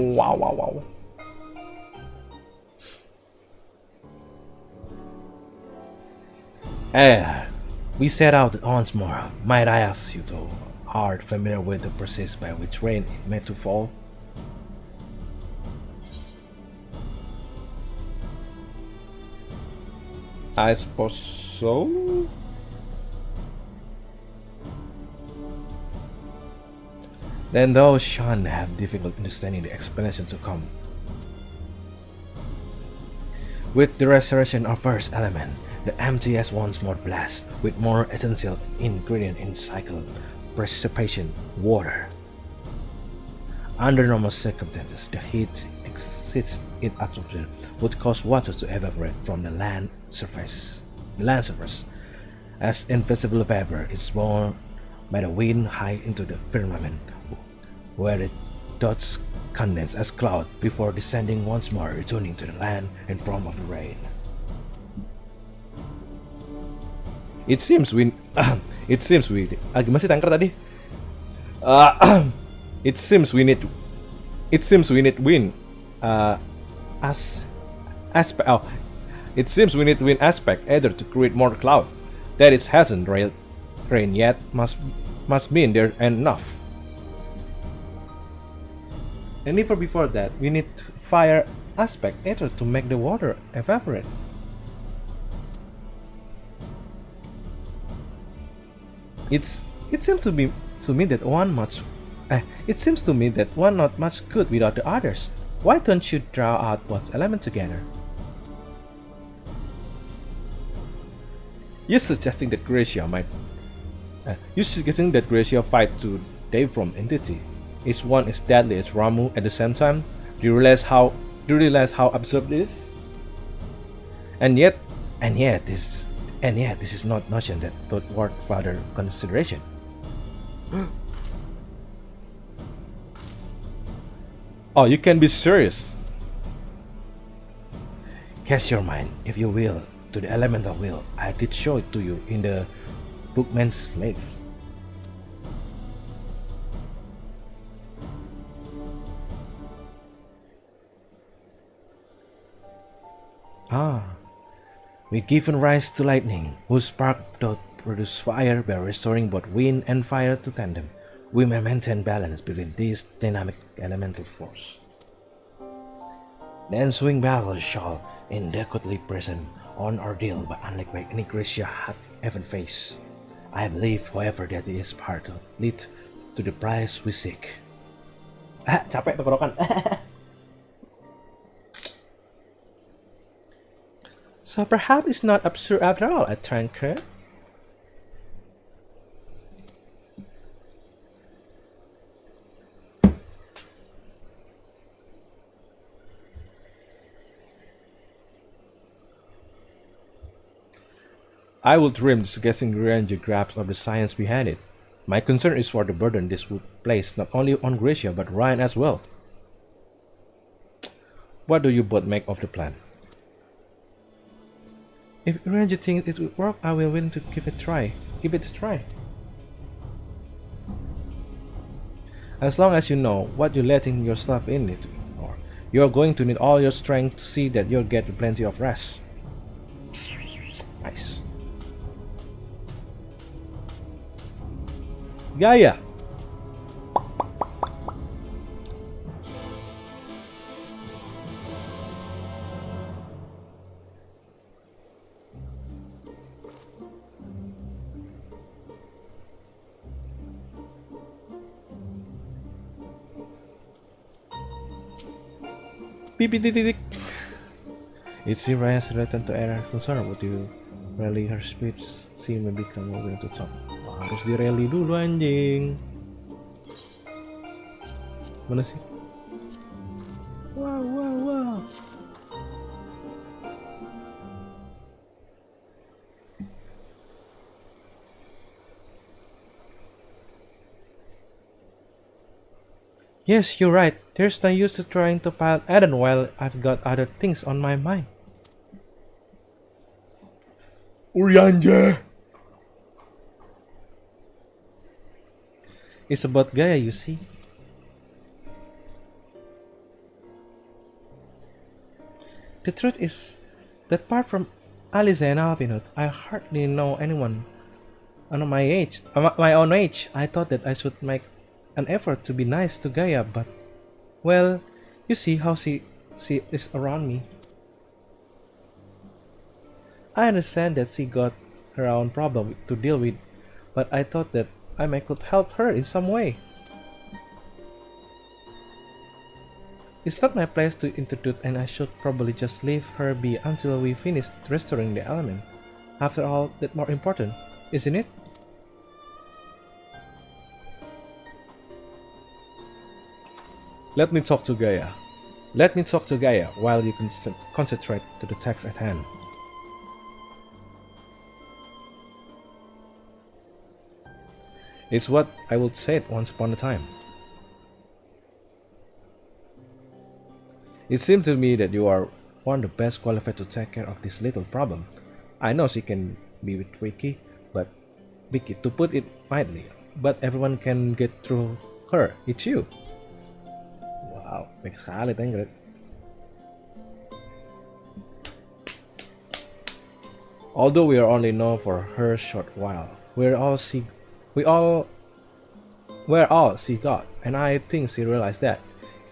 We set out once more. Might I ask you though, art familiar with the process by which rain is meant to fall? I suppose so. Then those Shan have difficult understanding the explanation to come. With the restoration of first element, the MTS once more blast with more essential ingredient in cycle precipitation, water. Under normal circumstances, the heat exceeds its absorption would cause water to evaporate from the land surface. As invisible vapor is borne by the wind high into the firmament, where it does condense as cloud before descending once more, returning to the land in form of the rain. It seems we masih tangkar tadi. It seems we need wind It seems we need wind aspect either to create more cloud that it hasn't rained yet must mean there ain't enough. And even before that, we need fire aspect either to make the water evaporate. It seems to me that one not much good without the others. Why don't you draw out both elements together? You're suggesting that Gracia fight to Dave from entity. Each one is deadly as Ramu at the same time. Do you realize how absurd it is? And yet this is not notion that thought worth further consideration. Oh, you can be serious. Cast your mind, if you will, to the element of will. I did show it to you in the Bookman's Slave. We given rise to lightning, whose spark doth produce fire by restoring both wind and fire to tandem. We may maintain balance between these dynamic elemental force. The ensuing battle shall inadequately present on ordeal, but unlike any Gracia hath ever faced. I believe, however, that it is part of lead to the prize we seek. Capek tenggorokan. So perhaps it's not absurd after all, a Trancre. I will dream suggesting Ranger grasp of the science behind it. My concern is for the burden this would place not only on Gracia but Ryan as well. What do you both make of the plan? If Ranger thinks it would work, I will willing to give it a try. As long as you know what you're letting yourself into, or you're going to need all your strength to see that you'll get plenty of rest. Nice. Gaya. Titik. It's the rise return to era concern. Would you rally her speech? She may become more willing to talk. Wah, harus di rally dulu anjing. Mana sih? Wow. Yes, you're right. There's no use to trying to pile Eden while I've got other things on my mind. Urianja. It's about Gaia, you see. The truth is that apart from Alice and Albinut, I hardly know anyone on my own age. I thought that I should make an effort to be nice to Gaia, but well, you see how she is around me. I understand that she got her own problem to deal with, but I thought that I could help her in some way. It's not my place to introduce, and I should probably just leave her be until we finish restoring the element. After all, that's more important, isn't it? Let me talk to Gaia. While you concentrate to the text at hand. It's what I would say once upon a time. It seemed to me that you are one of the best qualified to take care of this little problem. I know she can be tricky, to put it mildly, but everyone can get through her. It's you. Wow, baik sekali Tengret. Although we are only known for her short while, we're all she got, and I think she realized that.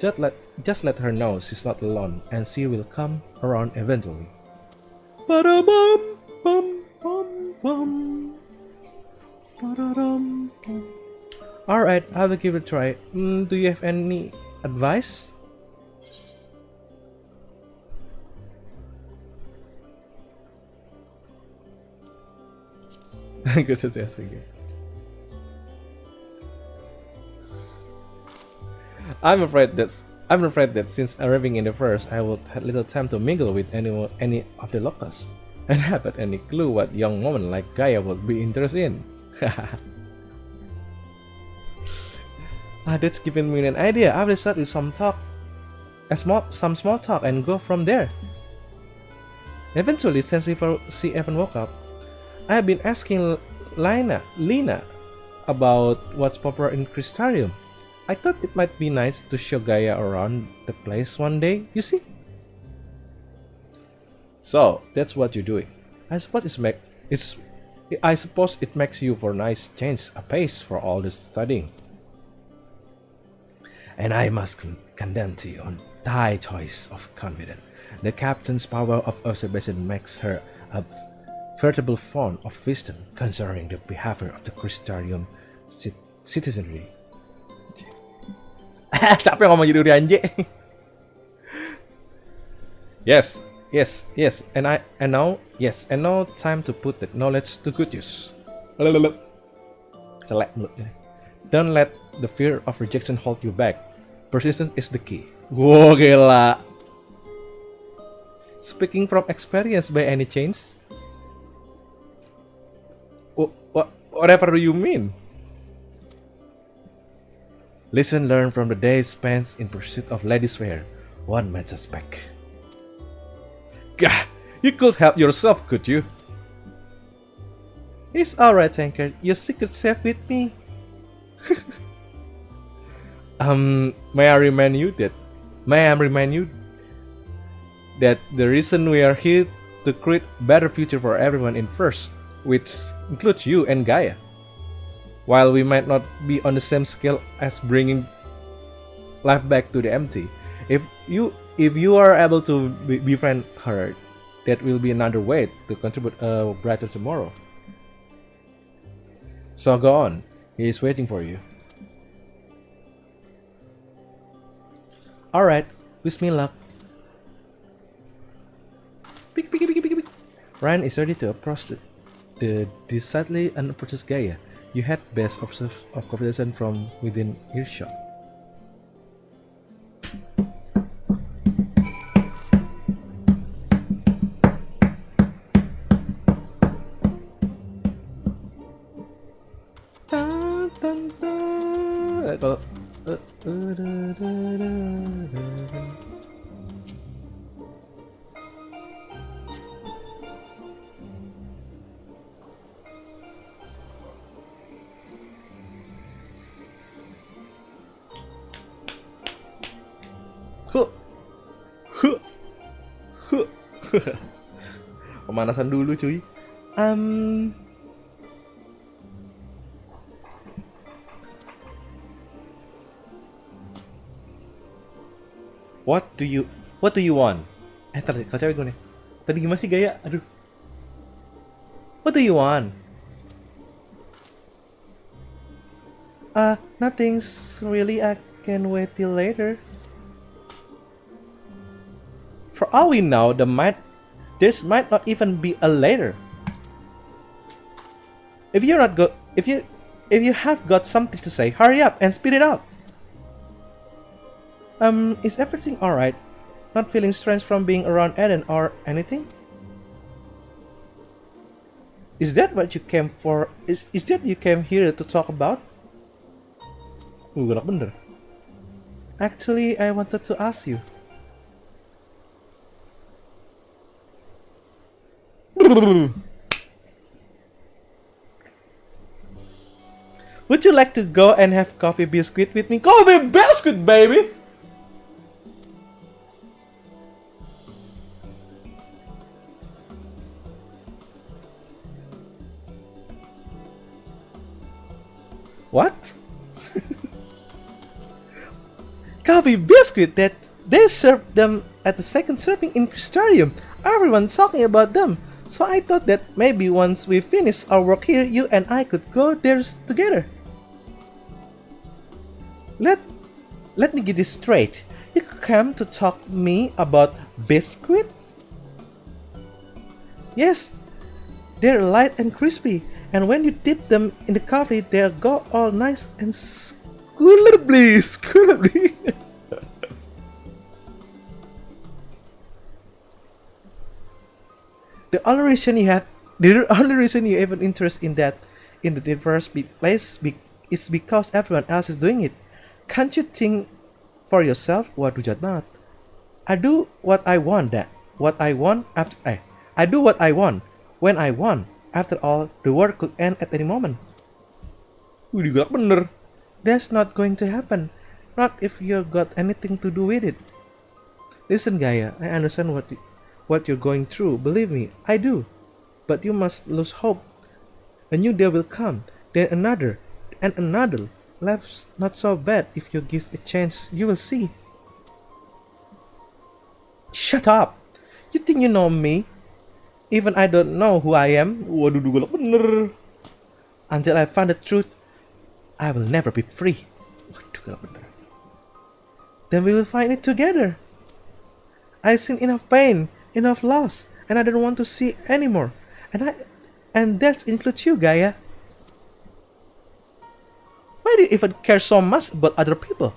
Just let her know she's not alone, and she will come around eventually. Ba-da-bum, bum, bum, bum. Ba-da-dum, bum. All right, I will give it a try. Do you have any advice? Good suggestion. I'm afraid that since arriving in the first, I would have little time to mingle with any of the locals, and haven't any clue what young woman like Gaia would be interested in. That's giving me an idea. I'll start with some small talk, and go from there. Eventually, since before she even woke up, I have been asking Lena about what's popular in Crystarium. I thought it might be nice to show Gaia around the place one day, you see? So, that's what you're doing. I suppose it makes you for nice change of pace for all this studying. And I must condemn to you on thy choice of confidence. The captain's power of observation makes her a veritable font of wisdom concerning the behavior of the Crystarium citizenry. Capek ngomong jadi uri anjing. Yes, and now time to put that knowledge to good use. Celek mulutnya. Don't let the fear of rejection hold you back. Persistence is the key. Wow, gila. Speaking from experience by any chance? Whatever you mean? Learn from the days spent in pursuit of ladies' fair. One might suspect. Gah, you could help yourself, could you? It's alright, Tankard. Your secret safe with me. May I remind you that the reason we are here to create better future for everyone in first, which includes you and Gaia. While we might not be on the same scale as bringing life back to the MT, if you are able to befriend her, that will be another way to contribute a brighter tomorrow. So go on, he is waiting for you. Alright, wish me luck. Ryan is ready to approach the decidedly unapproached Gaia. You had best of confidence from within earshot. Pemanasan dulu cuy. What do you want? Tadi kalau cewek gue nih. Tadi gimana sih Gaya? Aduh. What do you want? Nothing's really. I can wait till later. For all we know, there might not even be a later. If you have got something to say, hurry up and speed it up. Is everything alright? Not feeling strange from being around Eden or anything? Is that what you came for? Is that you came here to talk about? Gerak bener. Actually, I wanted to ask you. Would you like to go and have coffee biscuit with me? Coffee biscuit, baby! What? Coffee biscuit that they serve them at the second serving in Crystarium. Everyone's talking about them. So I thought that maybe once we finish our work here, you and I could go there together. Let me get this straight. You came to talk me about biscuit? Yes, they're light and crispy, and when you dip them in the coffee, they'll go all nice and scoolably. The only reason you have an interest in that in the first place is because everyone else is doing it. Can't you think for yourself? Waduh, jahat banget. I do what I want I do what I want when I want. After all, the world could end at any moment. Gerak bener. That's not going to happen. Not if you got anything to do with it. Listen, Gaia, I understand what you're going through. Believe me, I do. But you must lose hope. A new day will come, then another, and another. Life's not so bad if you give a chance. You will see. Shut up! You think you know me? Even I don't know who I am. Waduh, galak bener. Until I find the truth, I will never be free. Waduh, galak bener. Then we will find it together. I've seen enough pain, enough loss, and I don't want to see anymore. And that includes you, Gaia. Why do you even care so much about other people?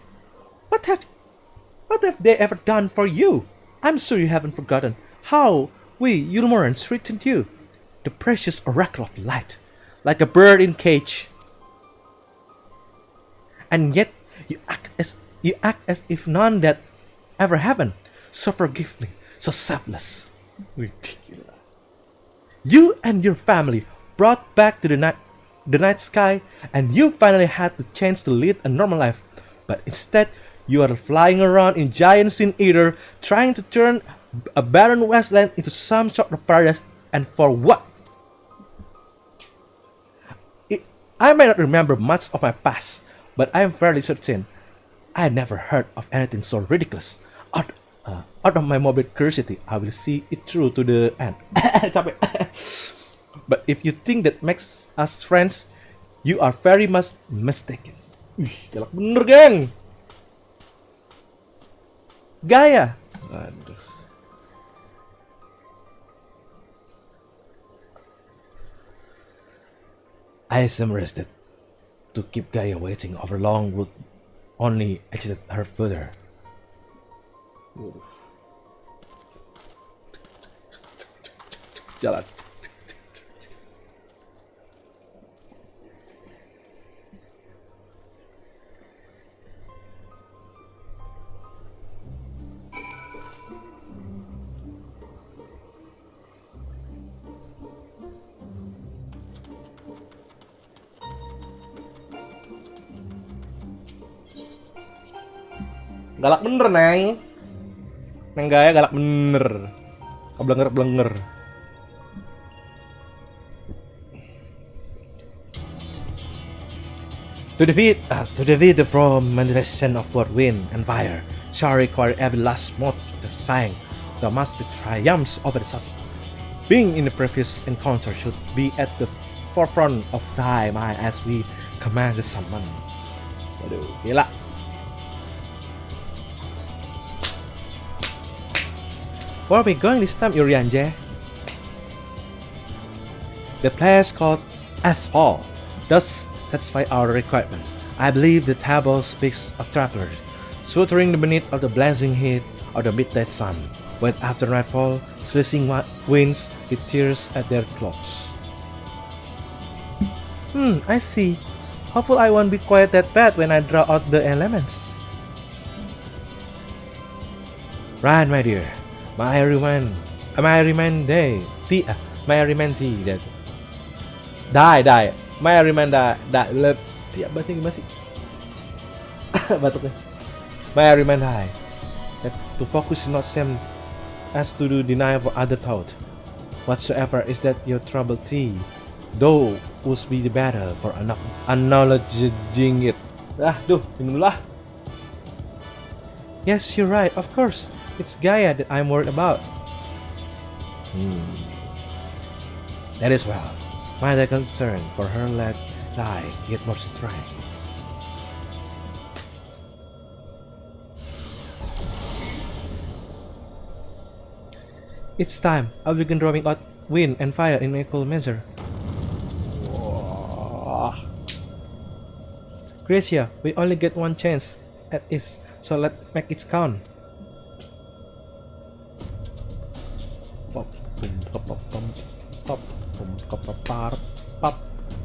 What have they ever done for you? I'm sure you haven't forgotten how we Ulmorans treated you, the precious oracle of light, like a bird in cage. And yet you act as if none that ever happened. So forgiving, so selfless. Ridiculous. You and your family brought back to the night sky, and you finally had the chance to lead a normal life. But instead, you are flying around in giant sin eater, trying to turn a barren wasteland into some sort of paradise, and for what? I may not remember much of my past, but I am fairly certain I never heard of anything so ridiculous. Out of my morbid curiosity, I will see it through to the end. Capek. But if you think that makes us friends, you are very much mistaken. Galak bener, geng. Gaya. Aduh. I am rested. To keep Gaia waiting over long would only agitate her further. Jalan. Galak bener, Neng. Neng Gaya galak bener. Keblenger-blenger. To defeat the from manifestation of both wind and fire shall require every last mote of sighing. There must be triumphs over the suspect. Being in the previous encounter should be at the forefront of thy mind as we command the summon. Waduh, gila. Where are we going this time, Urianje? The place called Asphalt does satisfy our requirement. I believe the table speaks of travelers, sweltering beneath of the blazing heat of the midday sun, when after nightfall, slicing winds with tears at their clothes. I see. Hopefully I won't be quite that bad when I draw out the elements. Right, my dear. May I remind thee that May I remind thee that to focus is not same as to do deny for other thought. Whatsoever is that your trouble thee, though would be the better for acknowledging it. Minum dulu lah. Yes, you're right, of course. It's Gaia that I'm worried about. That is well. My concern for her let thy get more strength. It's time. I'll begin drawing out wind and fire in equal measure. Gracia, we only get one chance at this, so let's make it count.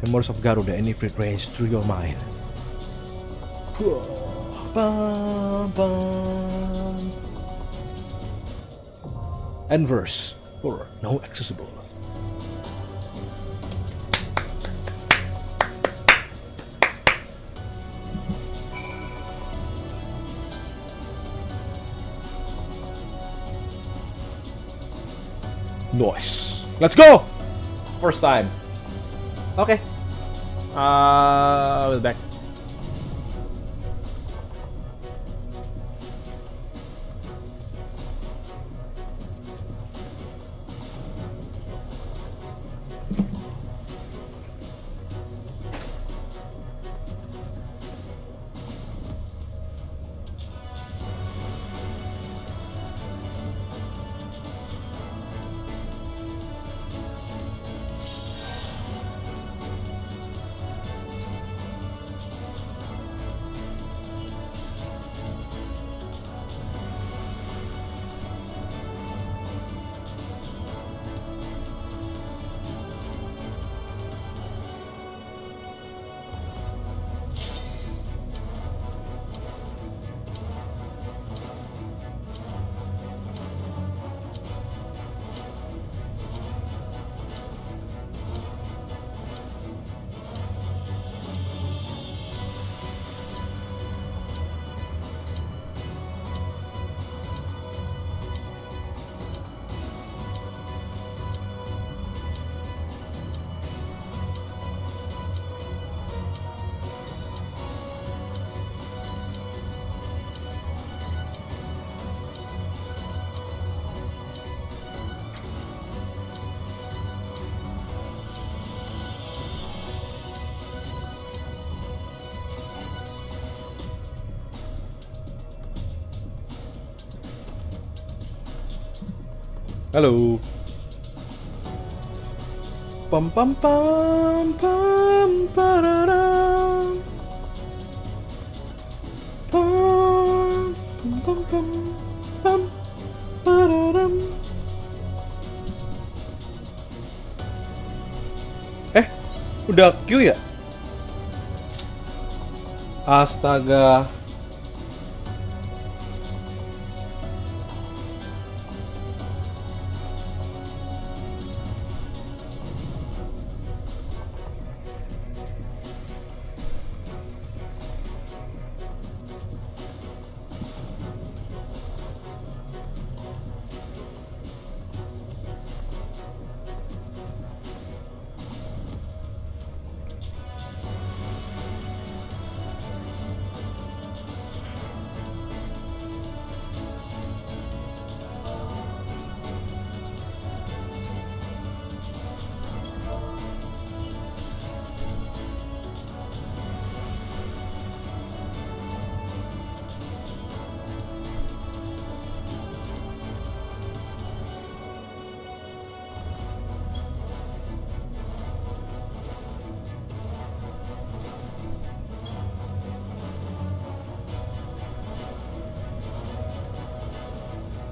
Memories of Garuda and Ifrit range through your mind. And verse, or no accessible. Nice. Let's go! First time. Okay. We'll back. Halo. Pam pam pam pam pararam. Pam pam pam pam pararam. Udah queue ya? Astaga.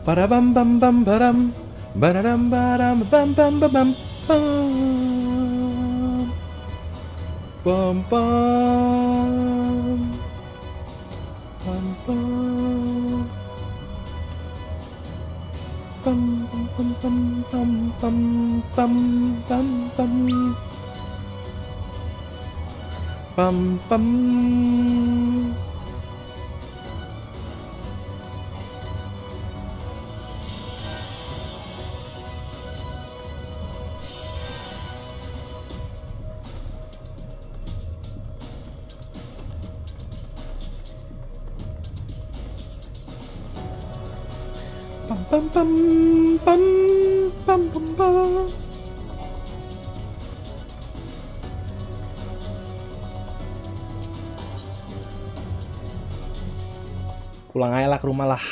Para bam bam bam baram, baram baram bam bam bam bam bam bam bam bam bam bam bam bam bam bam bam. Pam pam pam pam pam pam. Pulang aja lah ke rumah lah.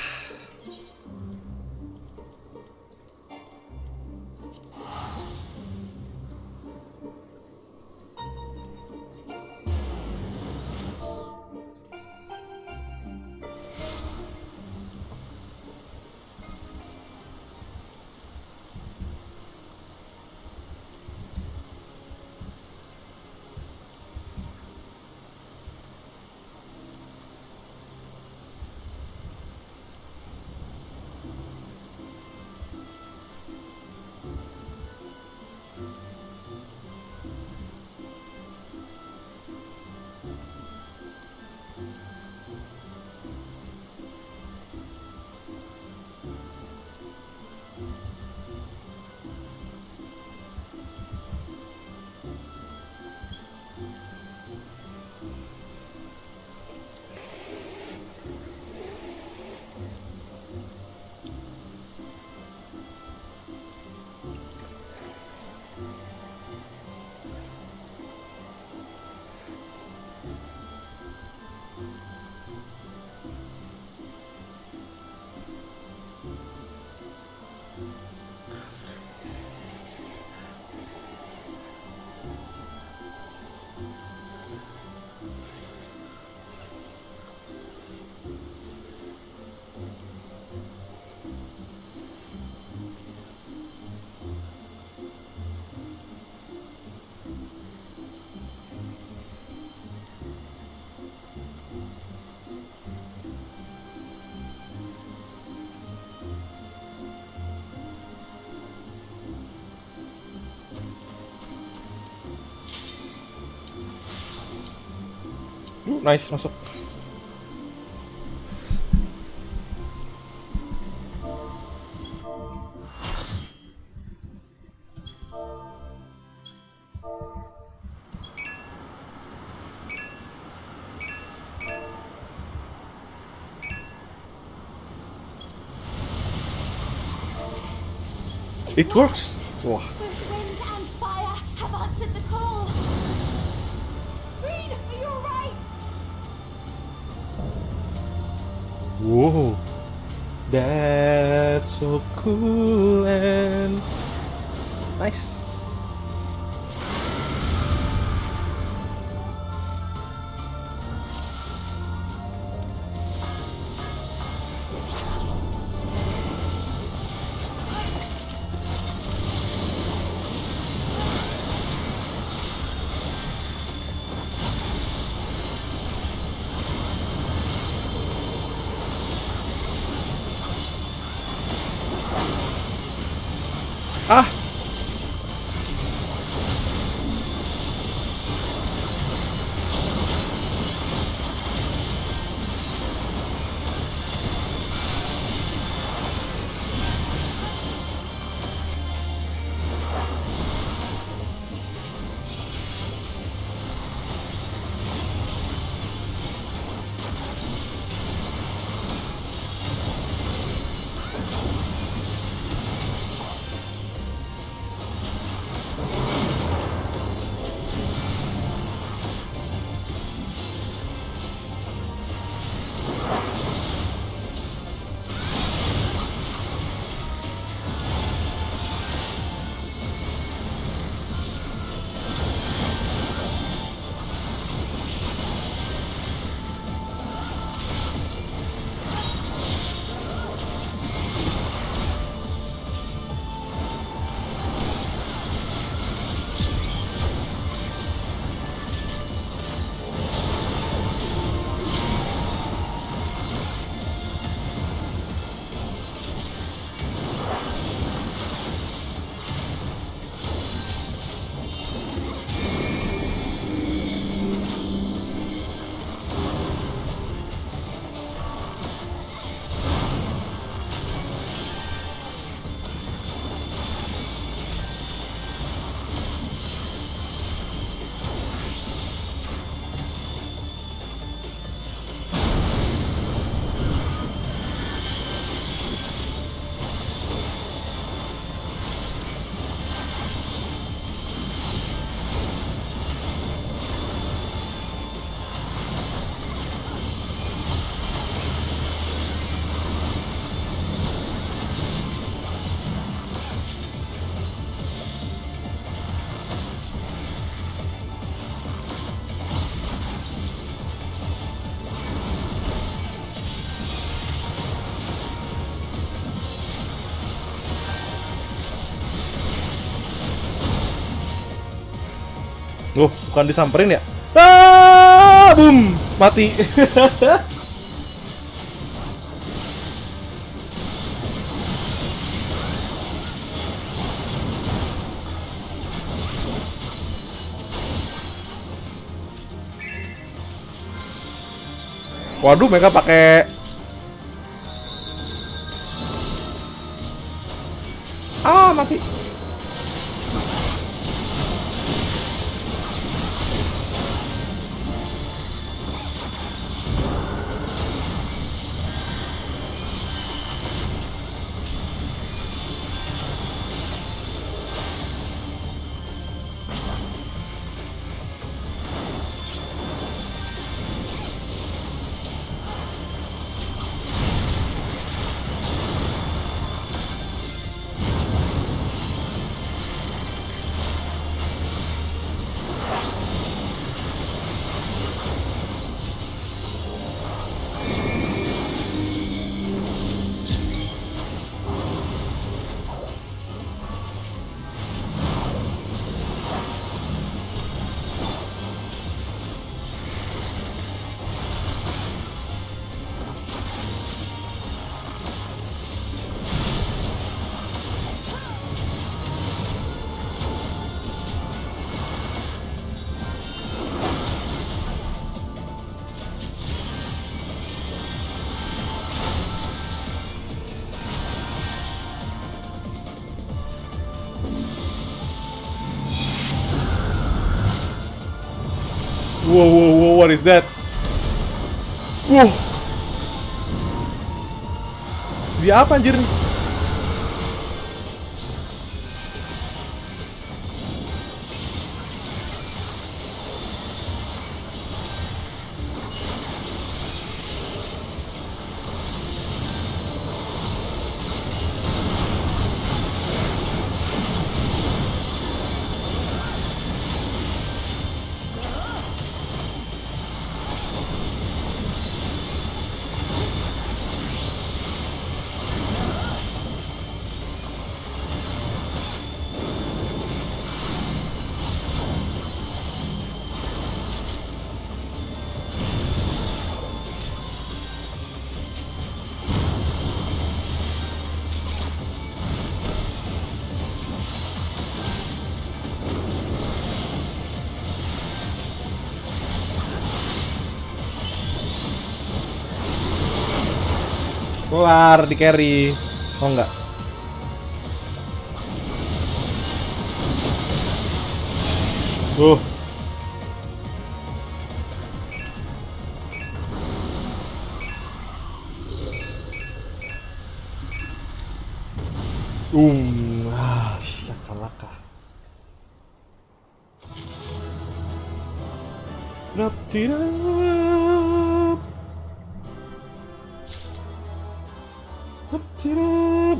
Nice, masuk. It works. Wah. Both wind and fire have answered the call. Green, are you alright? Wow. That's so cool and nice. Ah. Loh, bukan disamperin ya? Ah, boom, mati. Waduh, mereka pakai mati. Wow, what is that? Wow. Dia apa anjir? Kelar di carry. Oh enggak. Shakalaka.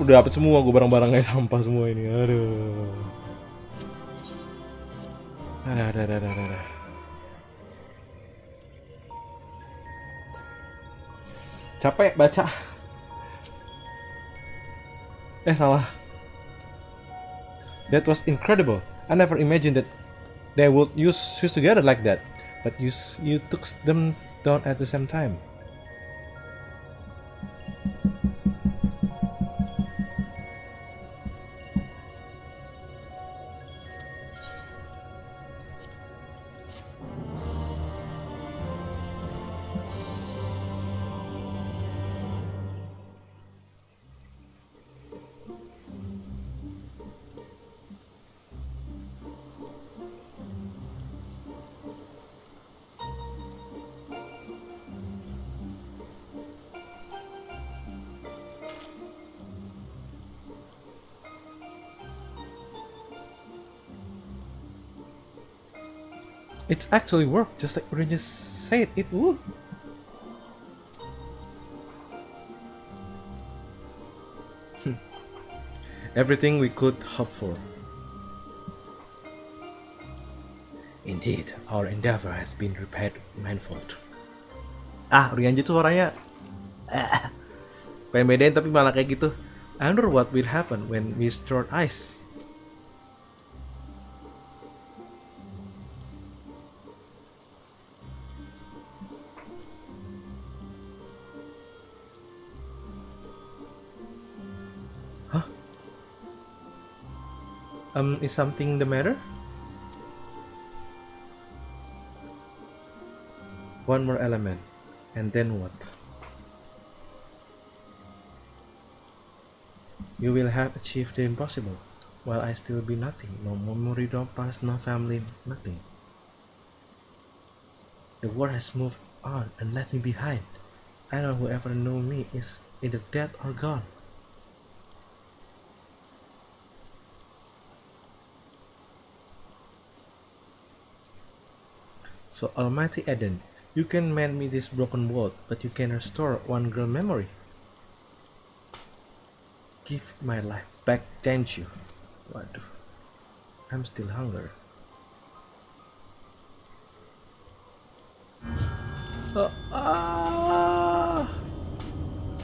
Udah dapet semua gue barang-barangnya, sampah semua ini. Aduh. Ada. Capek baca. Salah. That was incredible. I never imagined that they would use together like that. But you took them down at the same time. It's actually worked, just like we just said it would. Everything we could hope for. Indeed, our endeavor has been repaid manifold. Rianji tuh suaranya pengen bedain tapi malah kayak gitu. I wonder what will happen when we store ice. Is something the matter? One more element, and then what? You will have achieved the impossible, while I still be nothing. No memory, no past, no family, nothing. The world has moved on and left me behind. I know whoever knew me is either dead or gone. So Almighty Eden, you can mend me this broken world, but you can restore one girl memory. Give my life back, thank you. Waduh, I'm still hungry.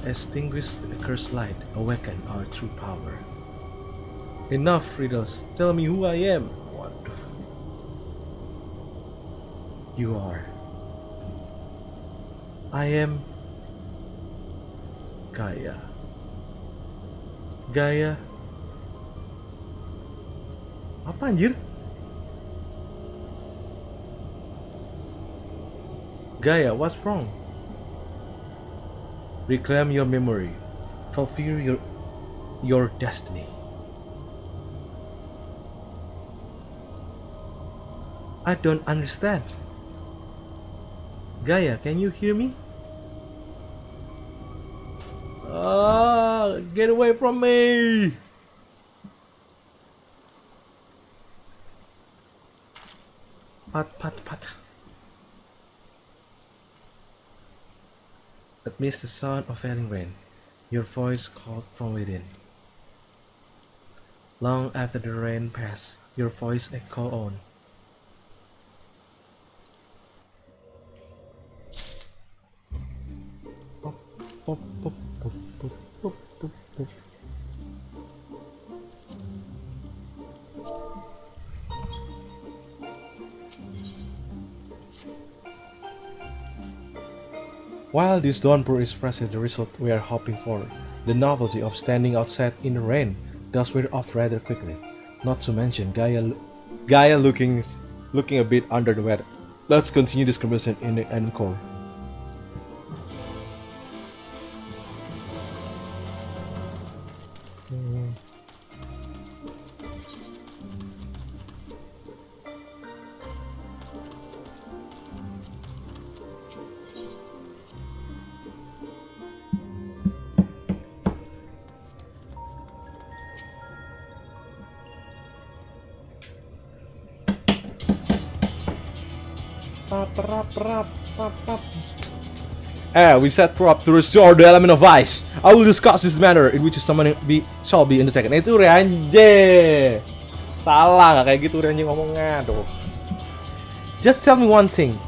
Extinguish the cursed light, awaken our true power. Enough riddles, tell me who I am. Waduh. You are. I am Gaia. Gaia. Apa anjir? Gaia, what's wrong? Reclaim your memory. Fulfill your destiny. I don't understand. Gaia, can you hear me? Get away from me! Pat. Amidst the sound of falling rain, your voice called from within. Long after the rain passed, your voice echoed on. While this downpour is present, the result we are hoping for, the novelty of standing outside in the rain does wear off rather quickly. Not to mention Gaia looking a bit under the weather. Let's continue this conversation in the encore. We set prop to restore the element of ice. I will discuss this matter in which someone shall be undertaken. Itu Rianje. Salah nggak kayak gitu Rianje ngomongnya, aduh. Just tell me one thing.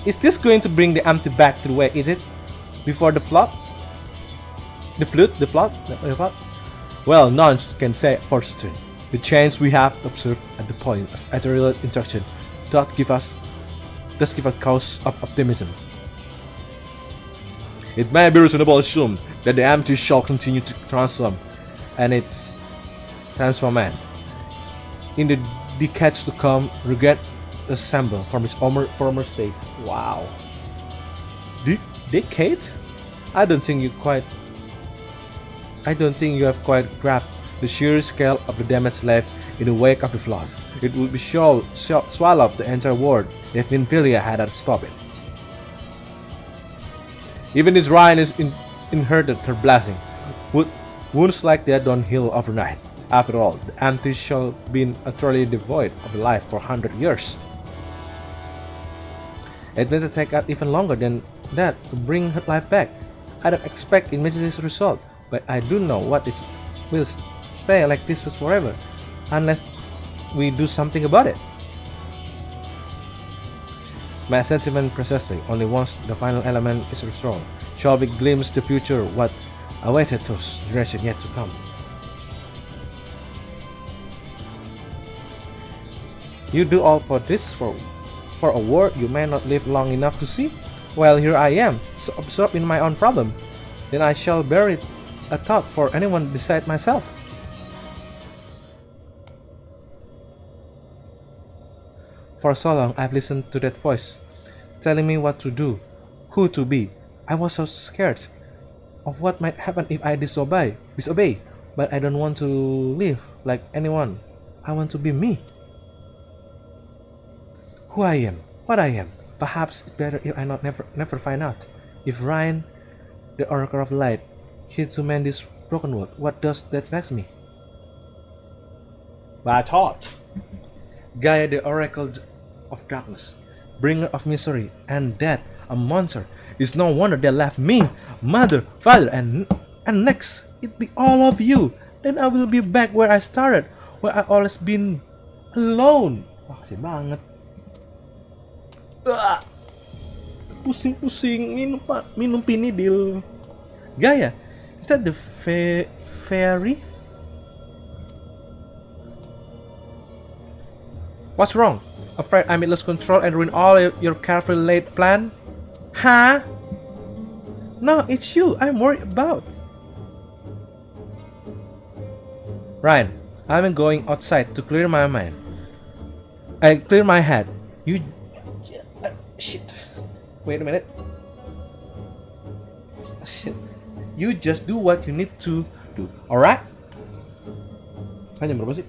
Is this going to bring the empty back to the way is it before the flood? The flood? Well, none can say for certain. The change we have observed at the point of ethereal interaction does give us cause of optimism. It may be reasonable to assume that the empty shall continue to transform, and its transformant in the decades to come regret assemble from its former state. Wow. Decade? I don't think you have quite grasped the sheer scale of the damage left in the wake of the flood. It would be swallow up the entire world if NVIDIA had to stop it. Even if Ryan is inherited her blessing, wounds like that don't heal overnight. After all, the empty shall be utterly devoid of life for 100 years. It may take even longer than that to bring her life back. I don't expect immediate result, but I do know what is will stay like this forever, unless we do something about it. My sentiment precisely, only once the final element is restored shall we glimpse the future what awaited those generations yet to come. You do all for this for a world you may not live long enough to see? Well, here I am, so absorbed in my own problem. Then I shall bear it a thought for anyone beside myself. For so long I've listened to that voice, telling me what to do, who to be. I was so scared of what might happen if I disobey, but I don't want to live like anyone. I want to be me. Who I am, what I am. Perhaps it's better if I never find out. If Ryan, the Oracle of Light, here to mend this broken world, what does that vex me? But I thought, Gaia, the Oracle of Darkness, bringer of misery and death, a monster. It's no wonder they left me, mother, father, and next it be all of you. Then I will be back where I started, where I always been alone. Wah, kasih banget. Pusing-pusing minum pinidil. Gaia, is that the fairy? What's wrong? Afraid I may lose control and ruin all your carefully laid plan? Huh? No, it's you I'm worried about. Ryan, I'm going outside to clear my mind. I clear my head. You... shit. Wait a minute. Shit. You just do what you need to do. Alright? Kan jam berapa sih?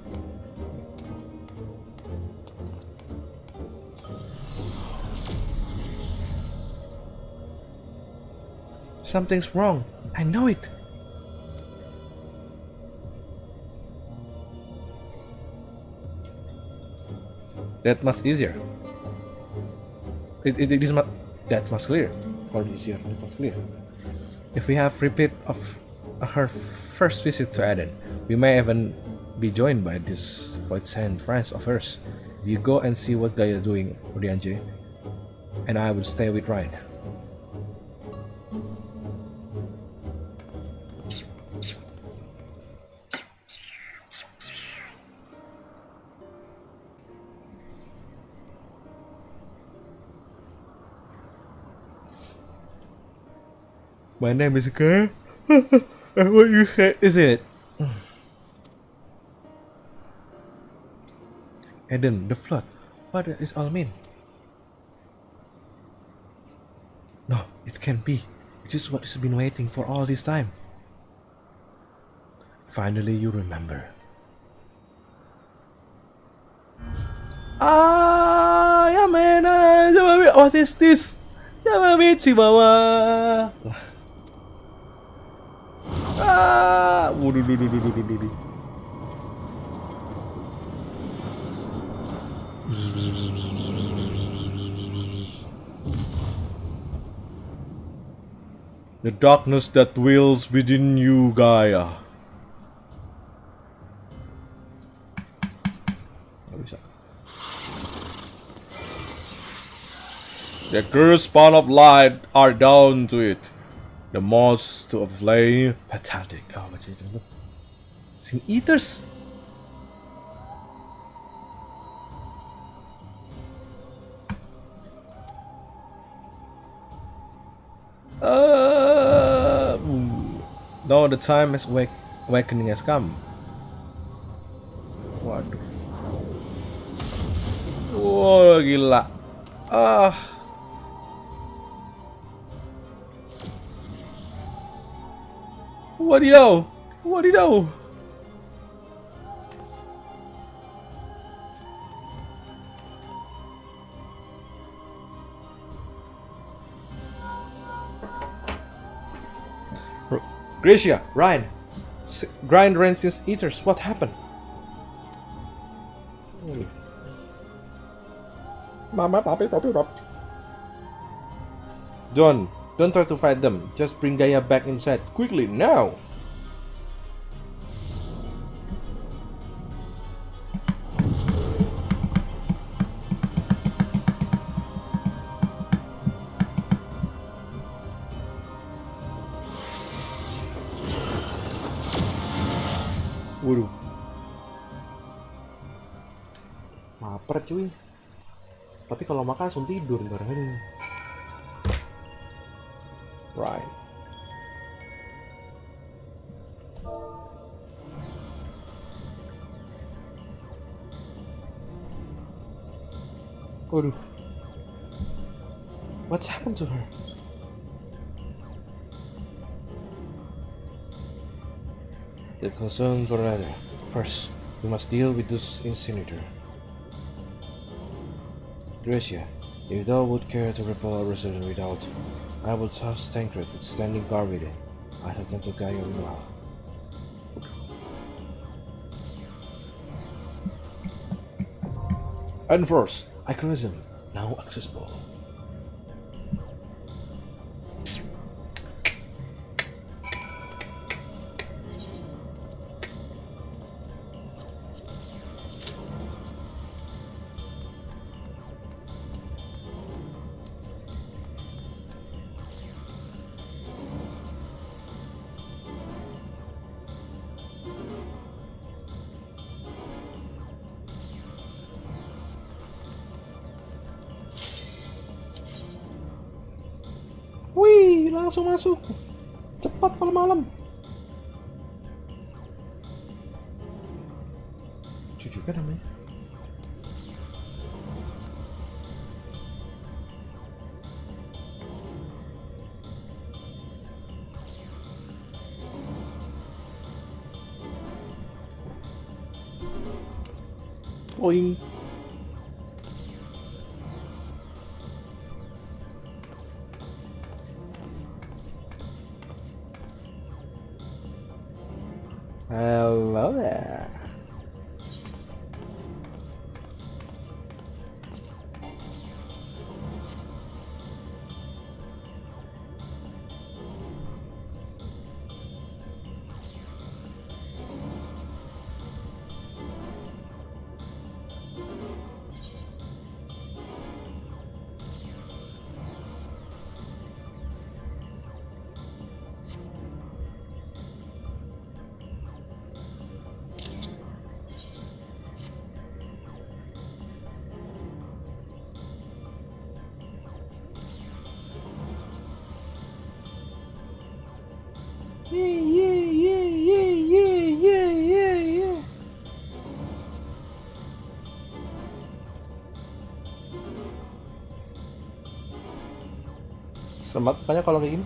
Something's wrong. I know it. That much easier. It is that much clear. For easier, it was clear. If we have repeat of her first visit to Eden, we may even be joined by this white sand friends of hers. You go and see what Gaia doing, Urianje, and I will stay with Ryan. My name is Gaia. What you say, isn't it? Eden, the flood. What does this all mean? No, it can't be. It is what has been waiting for all this time. Finally, you remember. Ya man, what is this? Chihuahua. The darkness that dwells within you, Gaia. Gak bisa. The cursed spawn of light are down to it. The moths to a flame pathetic. Oh, baca itu. Sin Eaters. No, the time is awakening has come. Waduh. Wah, gila. Wadidaw. Wadidaw. Gracia, Ryan, grind Rancy's eaters. What happened? Mama, papi. John, don't try to fight them. Just bring Gaia back inside quickly now. Waduh, lapar cuy. Tapi kalau makan langsung tidur ntar ini. Right. Waduh, what's happened to her? The concern for another. First, we must deal with this incinerator. Gracia, if thou would care to repel our resident without, I will task Tancred with standing guard with it. I shall tend to Gaia meanwhile. Enforce, Iconism, now accessible. Wih, langsung masuk. Cepat malam-malam. Cucu kan namanya. Boing. Hello there. Yeah. Serem banget pokoknya kalau kayak gini.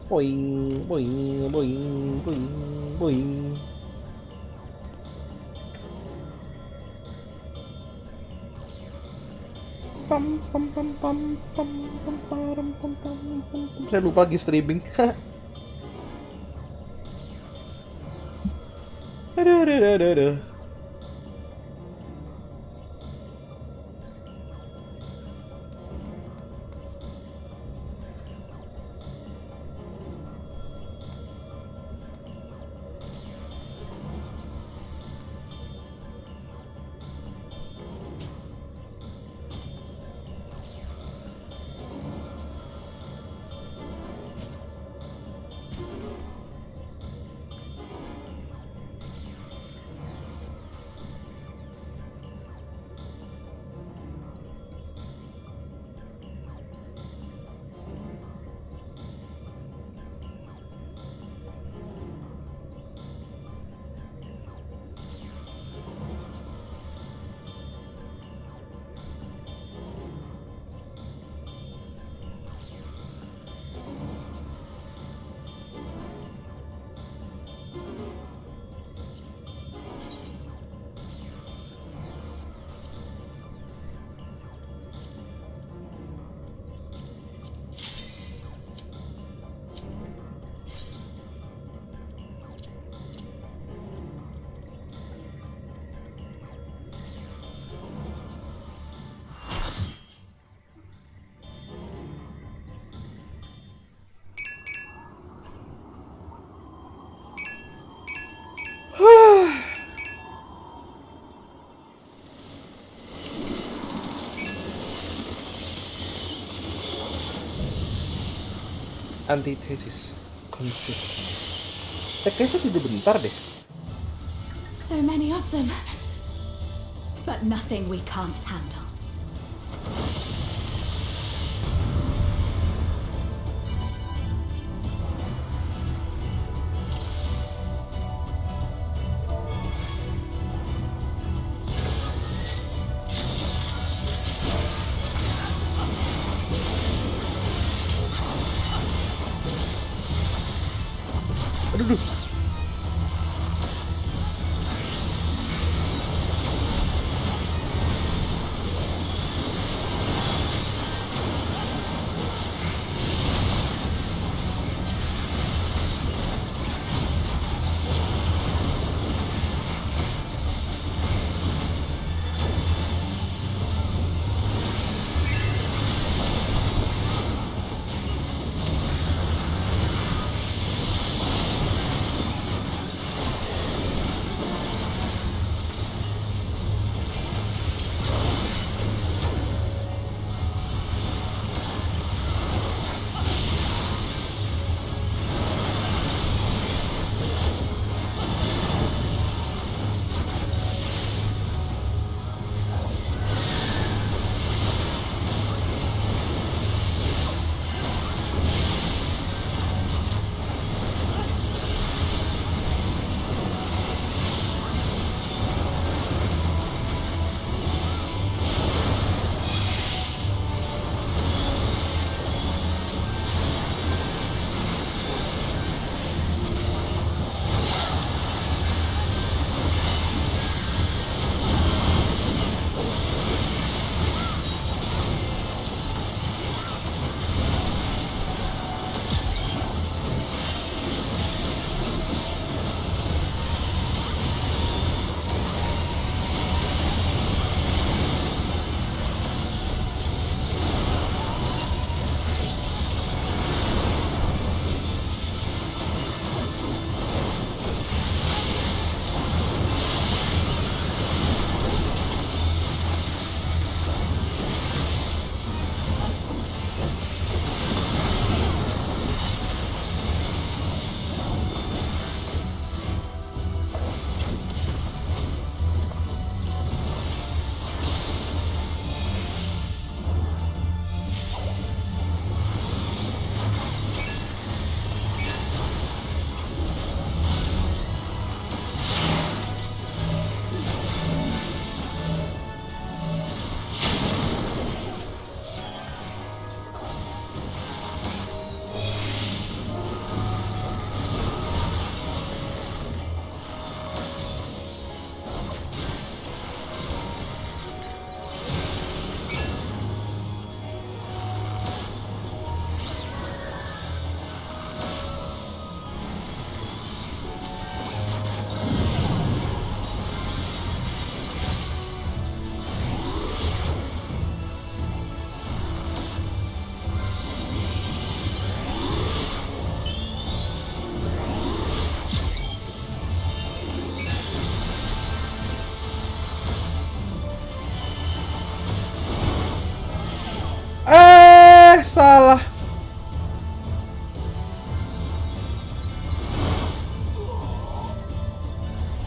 Boing, boing, boing, boing, boing. Pam pam pam pam pam pam pam pam pam pam. Saya lupa lagi streaming. Aduh, aduh, aduh, aduh, aduh. Antithesis consistent. Kayaknya tidak bentar deh. So many of them. But nothing we can't handle. Aduh.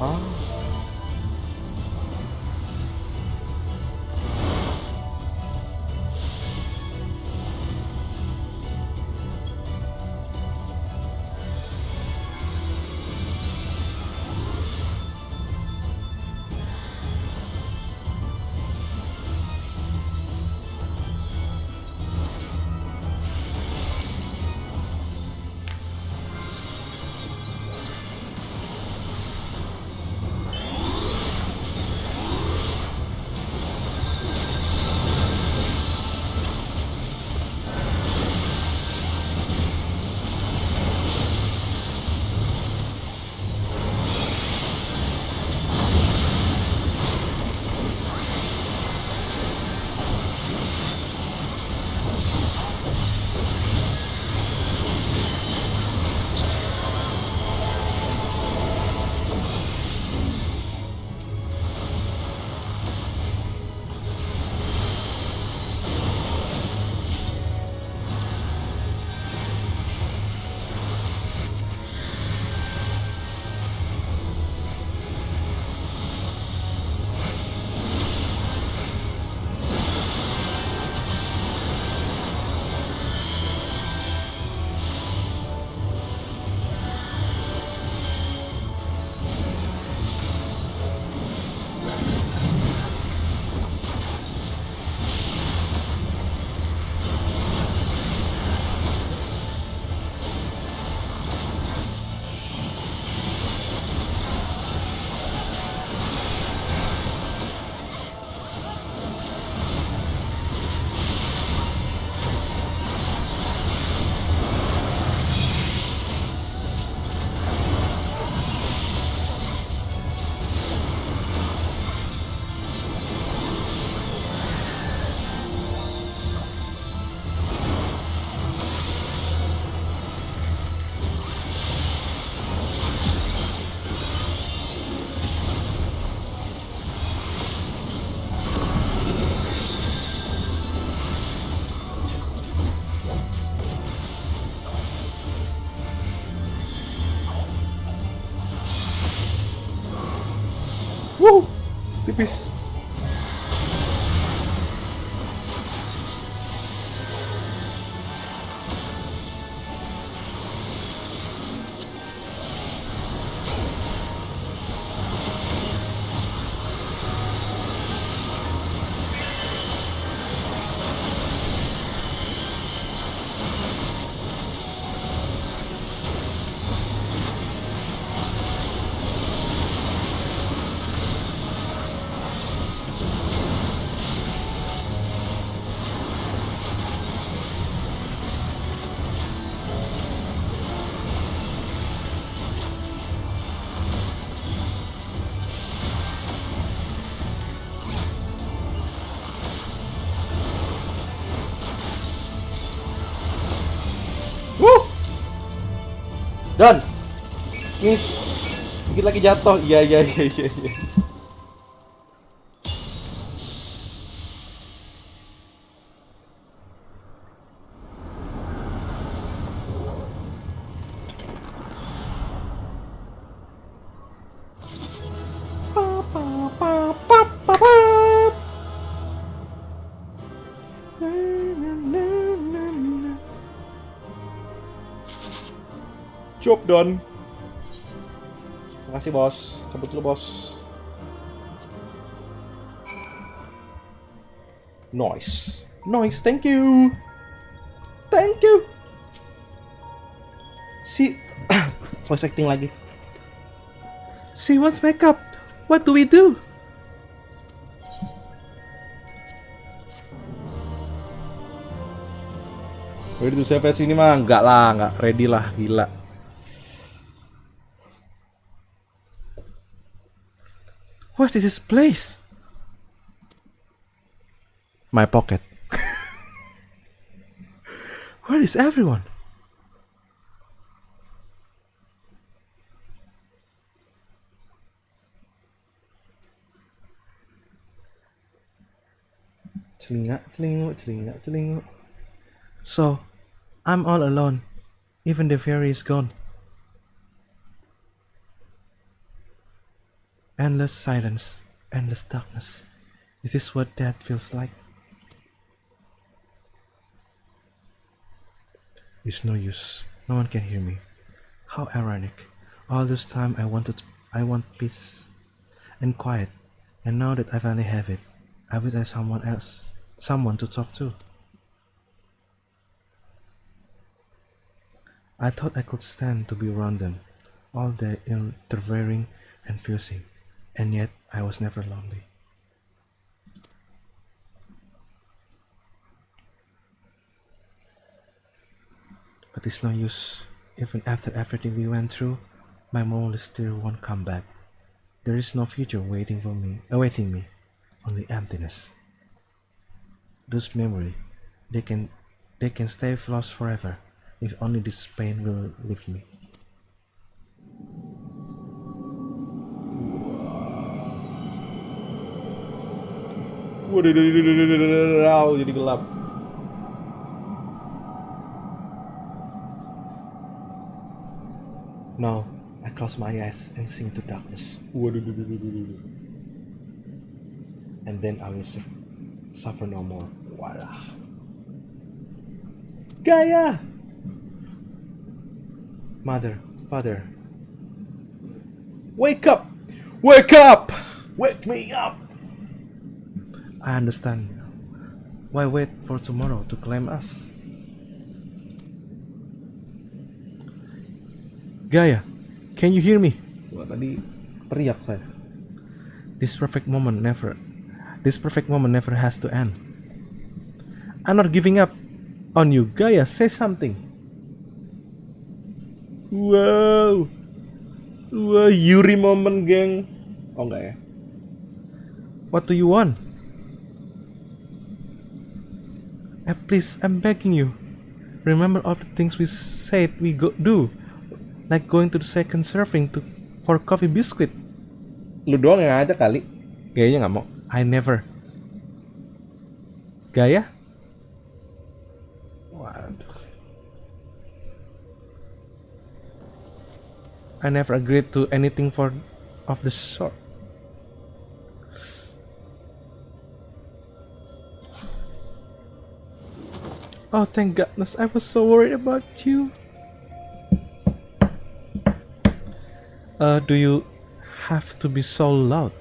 Ah. Wuh, tipis. Don, miss, dikit lagi jatuh. Iya. Job done. Makasih bos. Cabut dulu bos. Nice. Thank you. Si voice acting lagi. She wants makeup. What do we do? Ready to save ini mah enggak lah, enggak ready lah, gila. What's this place? My pocket. Where is everyone? Celingak. So, I'm all alone. Even the fairy is gone. Endless silence, endless darkness. Is this what death feels like? It's no use. No one can hear me. How ironic. All this time I want peace and quiet, and now that I finally have it, I wish I had someone to talk to. I thought I could stand to be around them, all day interfering and fusing, and yet I was never lonely. But it's no use. Even after everything we went through, my mom still won't come back. There is no future awaiting me, only emptiness. Those memories, they can stay lost forever, if only this pain will leave me. Wow, jadi gelap. Now, I close my eyes and sink into darkness. And then I will suffer no more. Walah. Gaia! Mother, father. Wake up! Wake up! Wake me up! I understand. Why wait for tomorrow to claim us? Gaia, can you hear me? Wah, tadi teriak saya. This perfect moment never has to end. I'm not giving up on you, Gaia. Say something. Wow, Yuri moment, geng. Oh enggak ya? What do you want? Please, I'm begging you. Remember all the things we said we do. Like going to the second serving for coffee biscuit. Lu doang yang ada kali. Kayaknya nggak mau. I never. Gaia? Waduh. I never agreed to anything of the sort. Oh, thank goodness. I was so worried about you. Do you have to be so loud?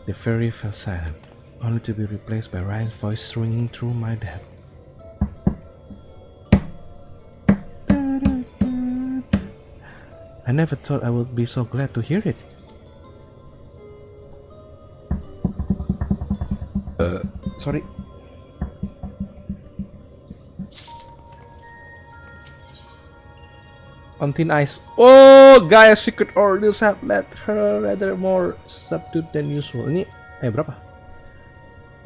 The fairy fell silent, only to be replaced by Ryan's voice ringing through my head. I never thought I would be so glad to hear it. Sorry. On thin ice. Oh, Gaia's secret orders have led her rather more subdued than usual. Ini berapa?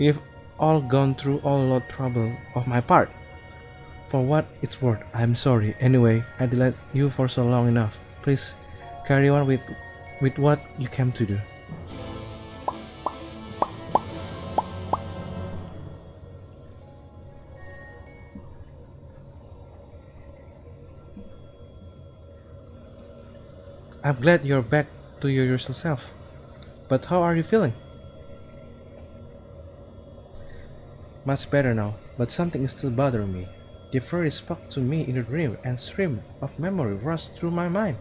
We've all gone through all lot trouble of my part. For what it's worth, I'm sorry. Anyway, I delayed you for so long enough. Please carry on with what you came to do. I'm glad you're back to your usual self. But how are you feeling? Much better now, but something is still bothering me. The fairy spoke to me in a dream and stream of memory rushed through my mind.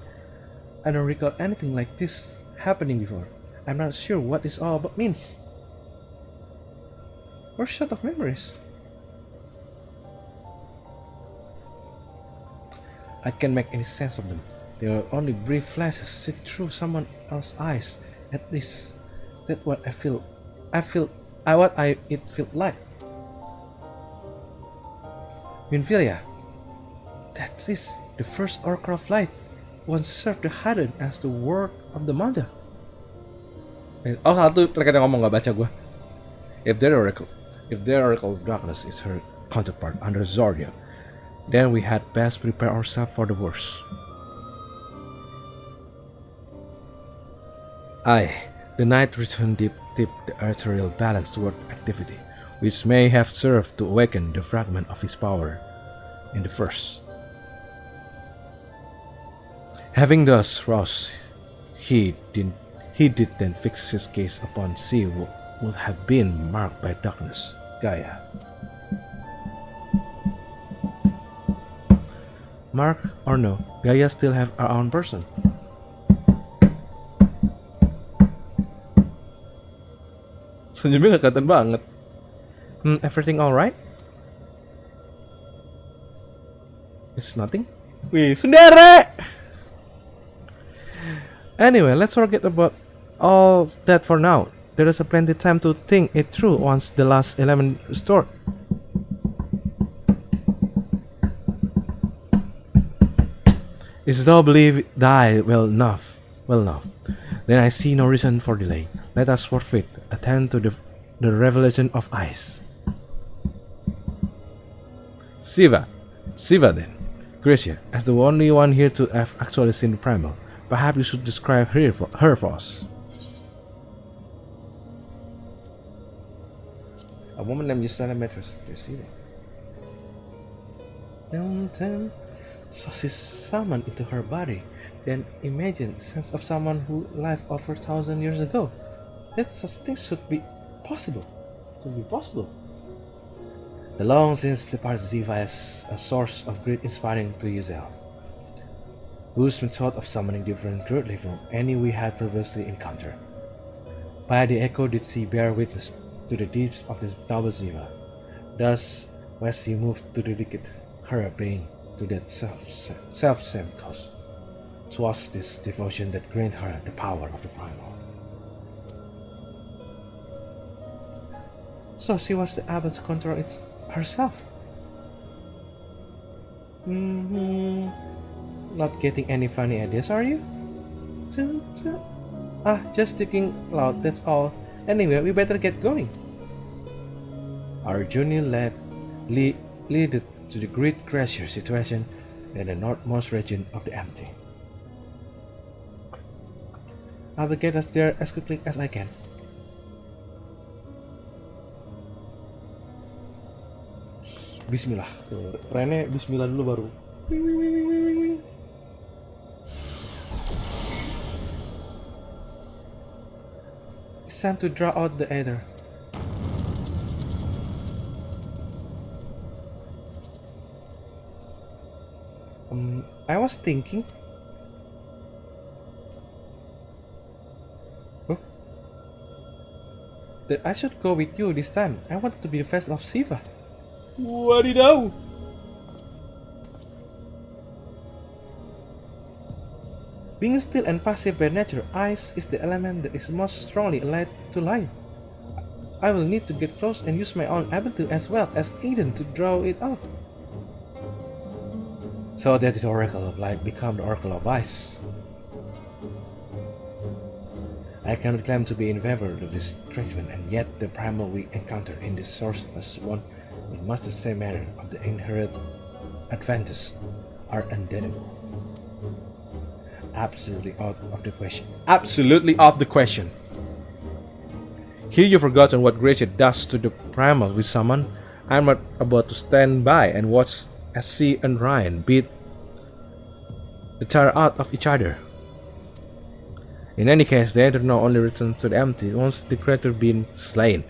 I don't recall anything like this happening before. I'm not sure what this all about means. Or shot of memories. I can't make any sense of them. They are only brief flashes see through someone else's eyes. At least that's what I feel. It felt like. Winfilia, that is the first oracle of light. Once served the hidden as the word of the mother. Oh, satu terkait yang ngomong nggak baca gue. If their oracle of darkness is her counterpart under Zordia, then we had best prepare ourselves for the worst. The night returned deep the ethereal balance toward activity, which may have served to awaken the fragment of his power in the first. Having thus roused, he did then fix his gaze upon sea would have been marked by darkness. Gaia. Mark or no, Gaia still have our own person. Senyumnya gak kelihatan banget. Everything alright? It's nothing? Wih, Sundere! Anyway, let's forget about all that for now. There is a plenty time to think it through once the last element restored. Is thou believe thy well enough, then I see no reason for delay. Let us forthwith attend to the revelation of ice. Siva then. Gracia, as the only one here to have actually seen the primal, perhaps you should describe her for us. A woman named Yusana Metros. Do you see that? So she summoned into her body. Then imagine sense of someone who lived over 1,000 years ago. That such things should be possible. The long since departed Ziva is a source of great inspiring to Yuzel, whose method of summoning differed greatly from any we had previously encountered. By the echo did she bear witness to the deeds of the noble Ziva. Thus was she moved to dedicate her being to that self-same cause. 'Twas this devotion that granted her the power of the primal. So she was able to control it herself. Not getting any funny ideas, are you? Just thinking loud, that's all. Anyway, we better get going. Our journey led to the great glacier situation in the northmost region of the empty. I will get us there as quickly as I can. Bismillah. Rene bismillah dulu baru. It's time to draw out the ether. I was thinking. That I should go with you this time. I wanted to be the first of Siva. What do you know? Being still and passive by nature, ice is the element that is most strongly allied to life. I will need to get close and use my own ability as well as Eden to draw it out. So that the Oracle of Light become the Oracle of Ice. I cannot claim to be in favor of this treatment, and yet the primal we encounter in this source was one in much the same manner of the inherent advantages are undeniable. Absolutely out of the question. Absolutely out of the question. Here you've forgotten what Gracia does to the primal we summon. I'm not about to stand by and watch as she and Ryan beat the tar out of each other. In any case, the ether now only returns to the empty once the creature been slain.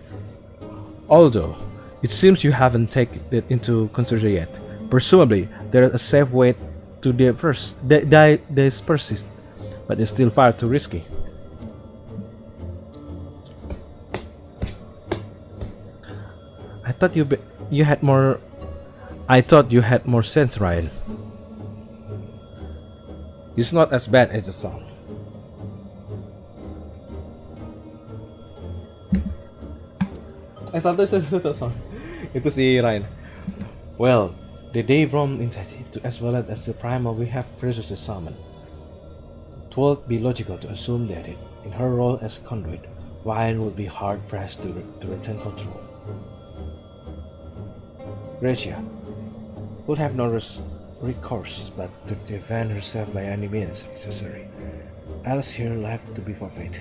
Although, it seems you haven't taken it into consideration yet. Presumably, there is a safe way to disperse it, but it's still far too risky. I thought you had more sense, Ryan. It's not as bad as it sounds. Itu si Ryan. Well, the day roamed inside it as well as the primal we have previously summoned. 'Twould be logical to assume that in her role as conduit, Ryan would be hard pressed to retain control. Gracia would have no recourse but to defend herself by any means necessary, else her life to be forfeit.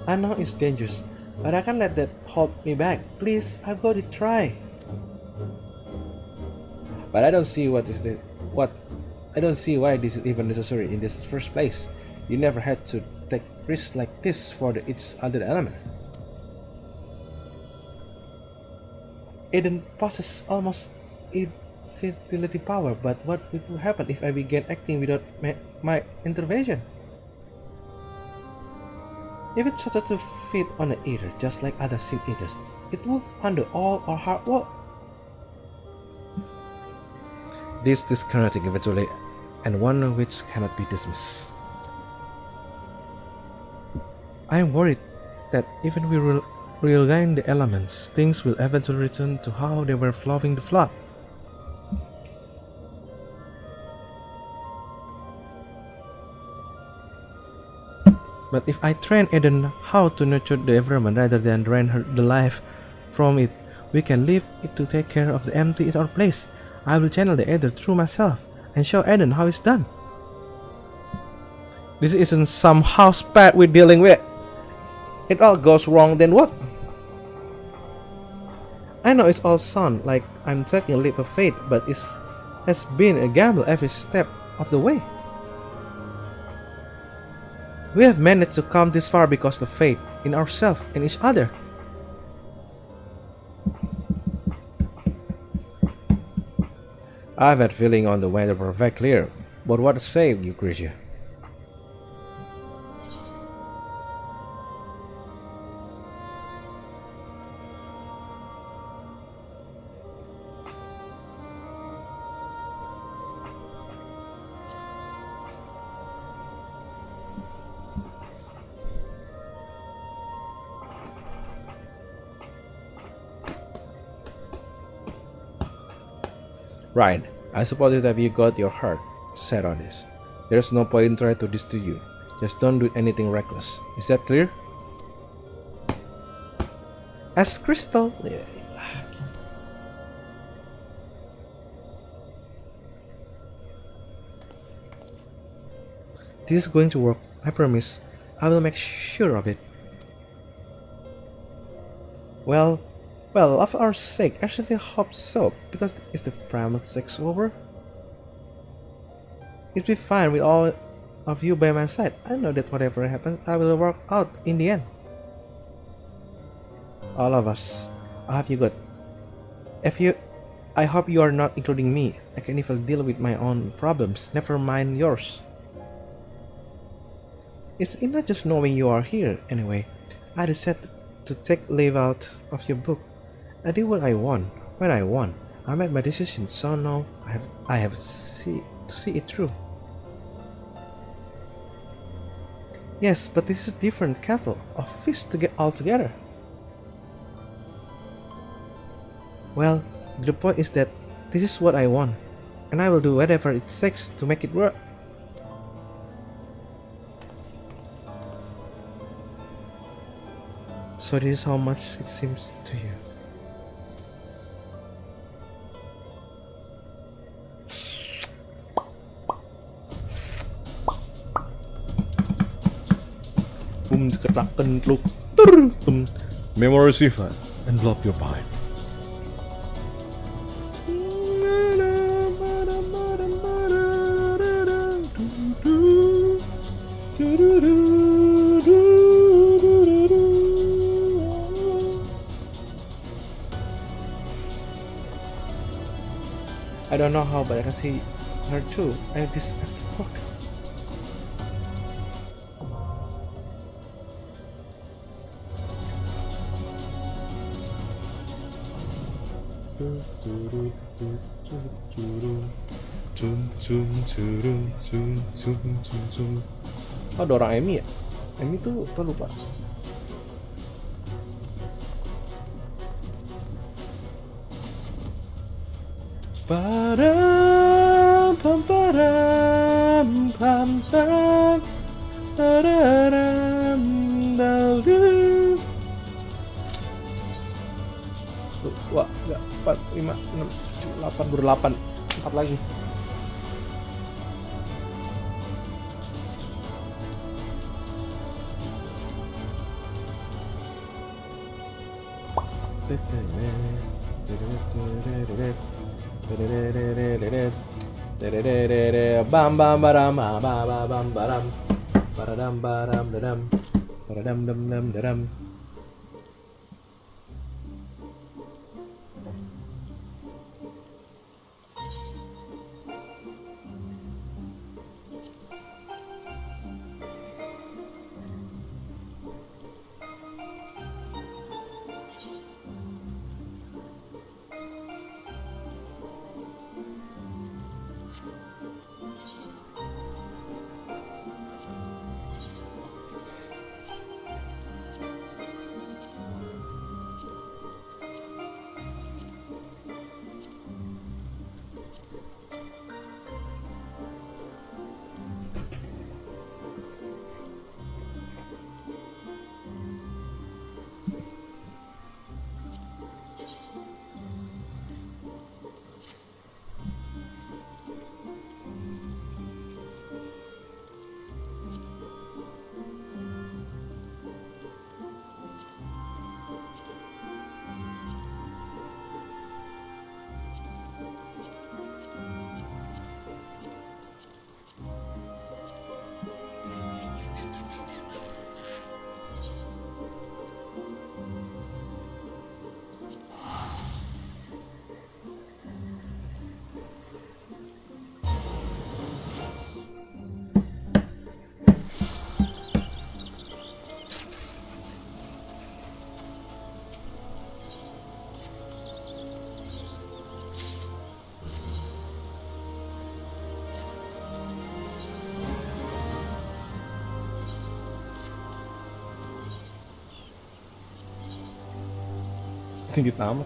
I know it's dangerous, But I can't let that hold me back. Please, I've got to try. But I don't see I don't see why this is even necessary in this first place. You never had to take risks like this for each other element. Eden possesses almost infinity power, but what will happen if I begin acting without my intervention? If it started to feed on the ether just like other sin eaters, it would undo all our hard work. This discouraging eventually, and one which cannot be dismissed. I am worried that even we realign the elements, things will eventually return to how they were following the flood. But if I train Eden how to nurture the environment rather than drain the life from it, we can leave it to take care of the empty in our place. I will channel the ether through myself and show Eden how it's done. This isn't some house pet we're dealing with. It all goes wrong, then what? I know it's all sound like I'm taking a leap of faith, but it has been a gamble every step of the way. We have managed to come this far because of faith in ourselves and each other. I've had feeling on the weather were very clear, but what to say, you Christian? Right, I suppose that you got your heart set on this. There's no point in trying to this to you. Just don't do anything reckless. Is that clear? As crystal. This is going to work. I promise. I will make sure of it. Well, of our sake, I actually hope so, because if the primal takes over, it'll be fine with all of you by my side. I know that whatever happens, I will work out in the end. All of us. I hope you good. I hope you are not including me. I can even deal with my own problems, never mind yours. It's not just knowing you are here, anyway. I decided to take leave out of your book. I did what I want, when I want. I made my decision, so now I have to see it through. Yes, but this is a different kettle of fish to get all together. Well, the point is that this is what I want, and I will do whatever it takes to make it work. So this is how much it seems to you. Memory receiver and blow up your pipe. I don't know how, but I can see her too. I have this at work. Oh, ada orang Amy ya? Amy tuh apa lupa? Padam pam padam pam pam padam daldu. Wah, enggak 4 5 6 7 8 baru 8. 4 lagi. Bam bam baram bam bam baram baradam baram dadam baradam dam dam dadam. Tinggi tamat.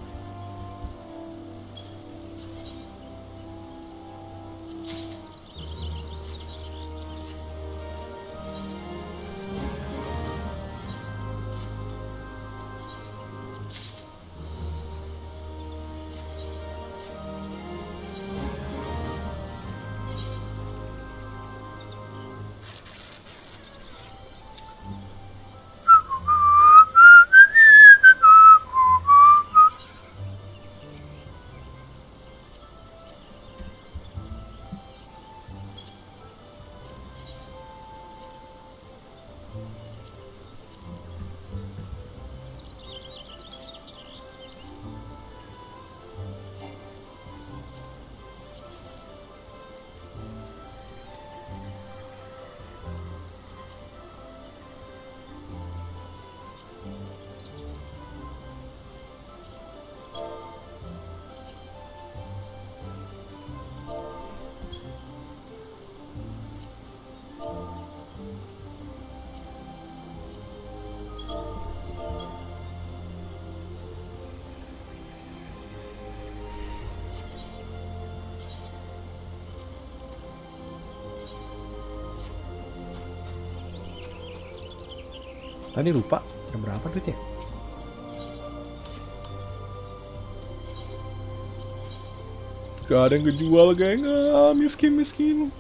Tadi lupa ada berapa duitnya? Gak ada yang kejual, geng. Miskin.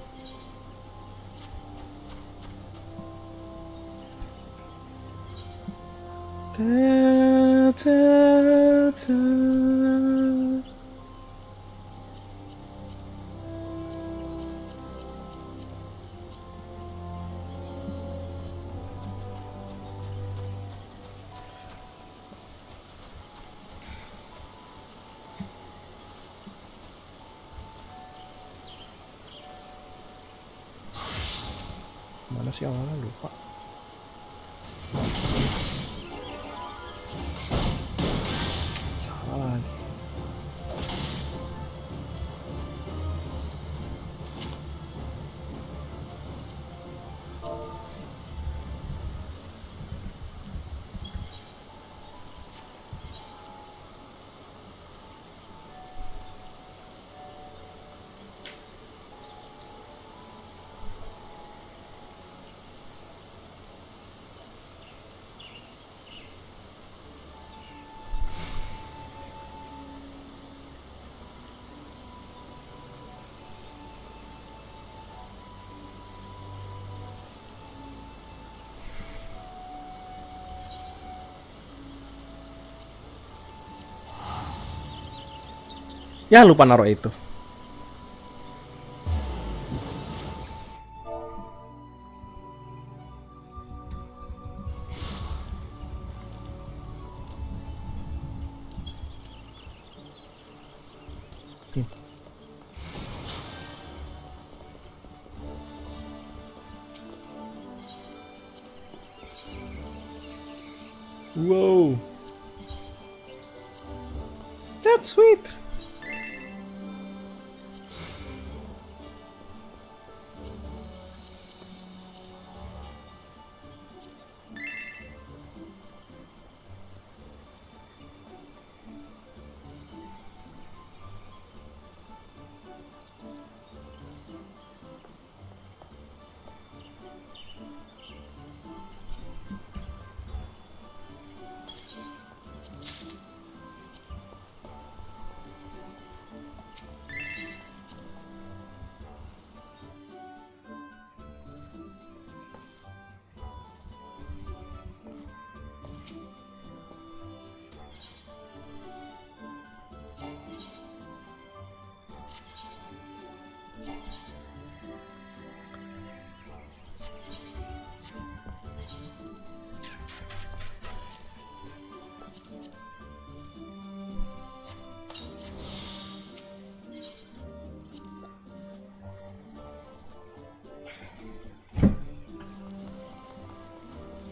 Mana sih awalnya, lupa. Salah lagi. Ya lupa naruh itu. Wow, that's sweet.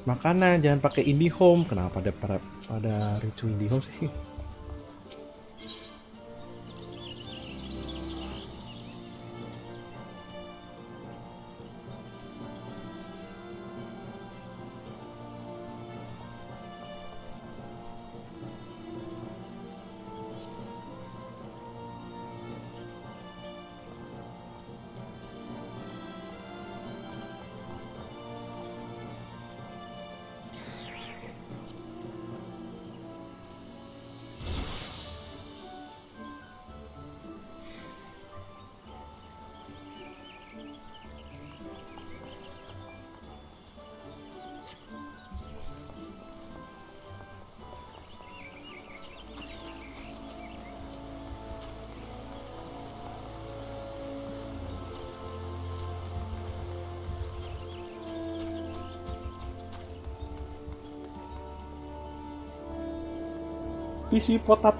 Makanan jangan pakai IndiHome. Kenapa pada ricu IndiHome sih? PC potat.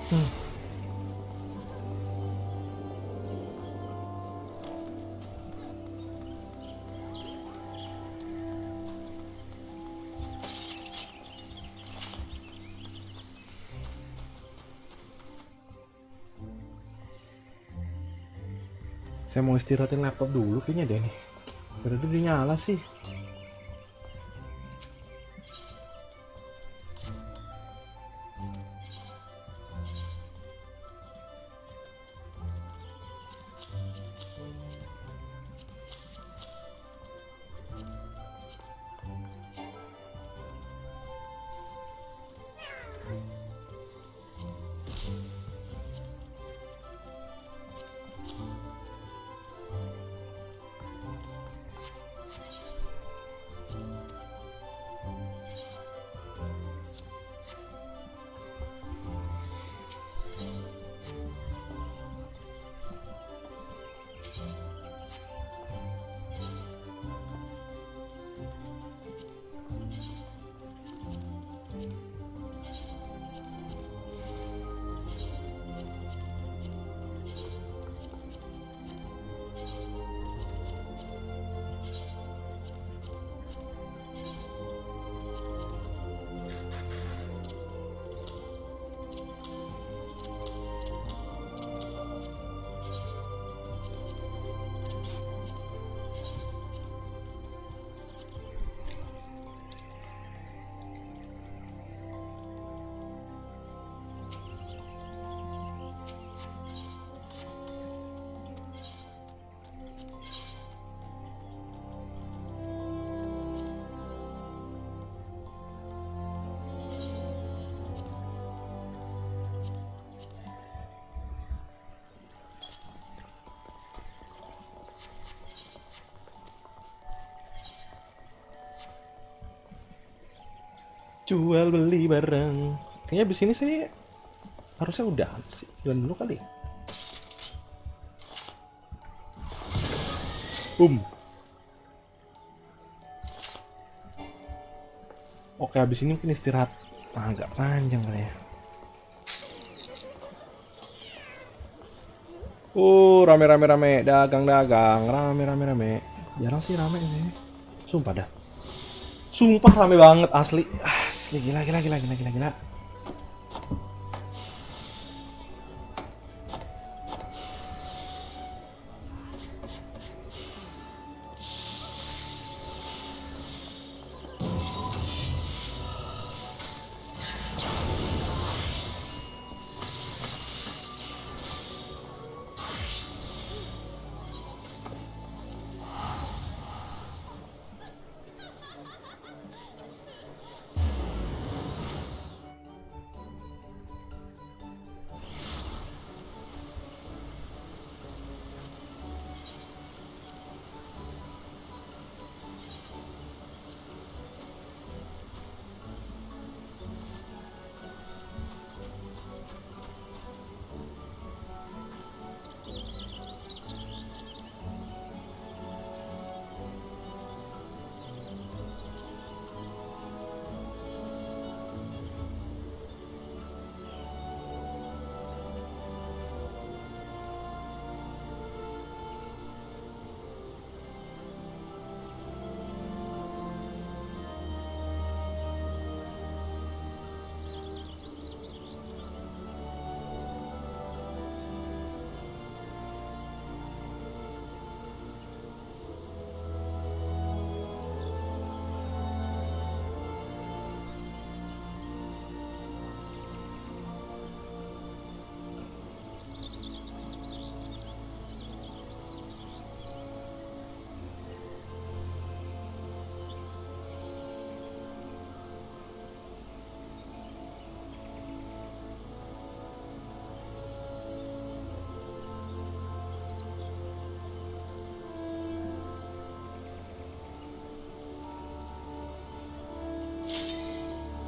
Saya mau istirahatin laptop dulu kayaknya deh nih. Berarti udah nyala sih. Jual beli barang. Kayaknya abis ini saya harusnya udah sih. Jalan dulu kali. Oke, habis ini mungkin istirahat agak panjang kali ya. Rame, dagang, rame. Jarang sih rame sih. Sumpah dah. Sumpah rame banget asli. Asli gila.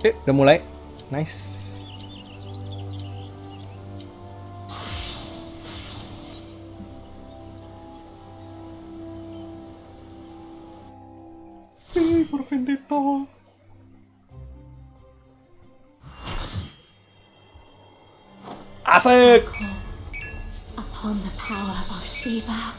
Udah mulai. Nice. For Vendetta. Asik. Upon the power of Shiva.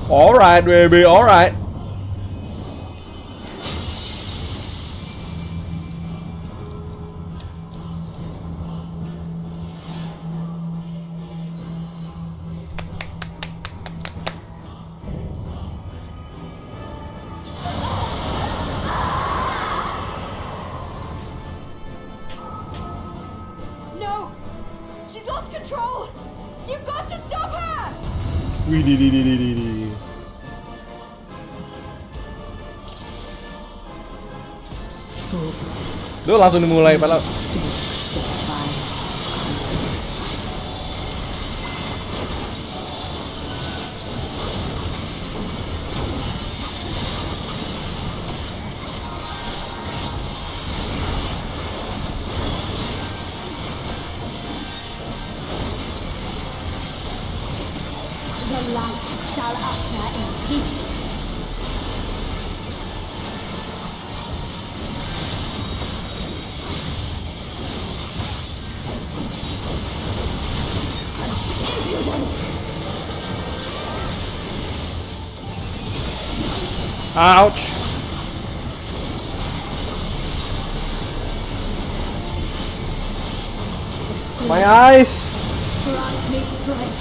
Alright, baby, alright. No! She's lost control! You've got to stop her! Widih. Duh, langsung dimulai padahal. The light shall usher in peace. Ouch. My eyes. Grant me strength.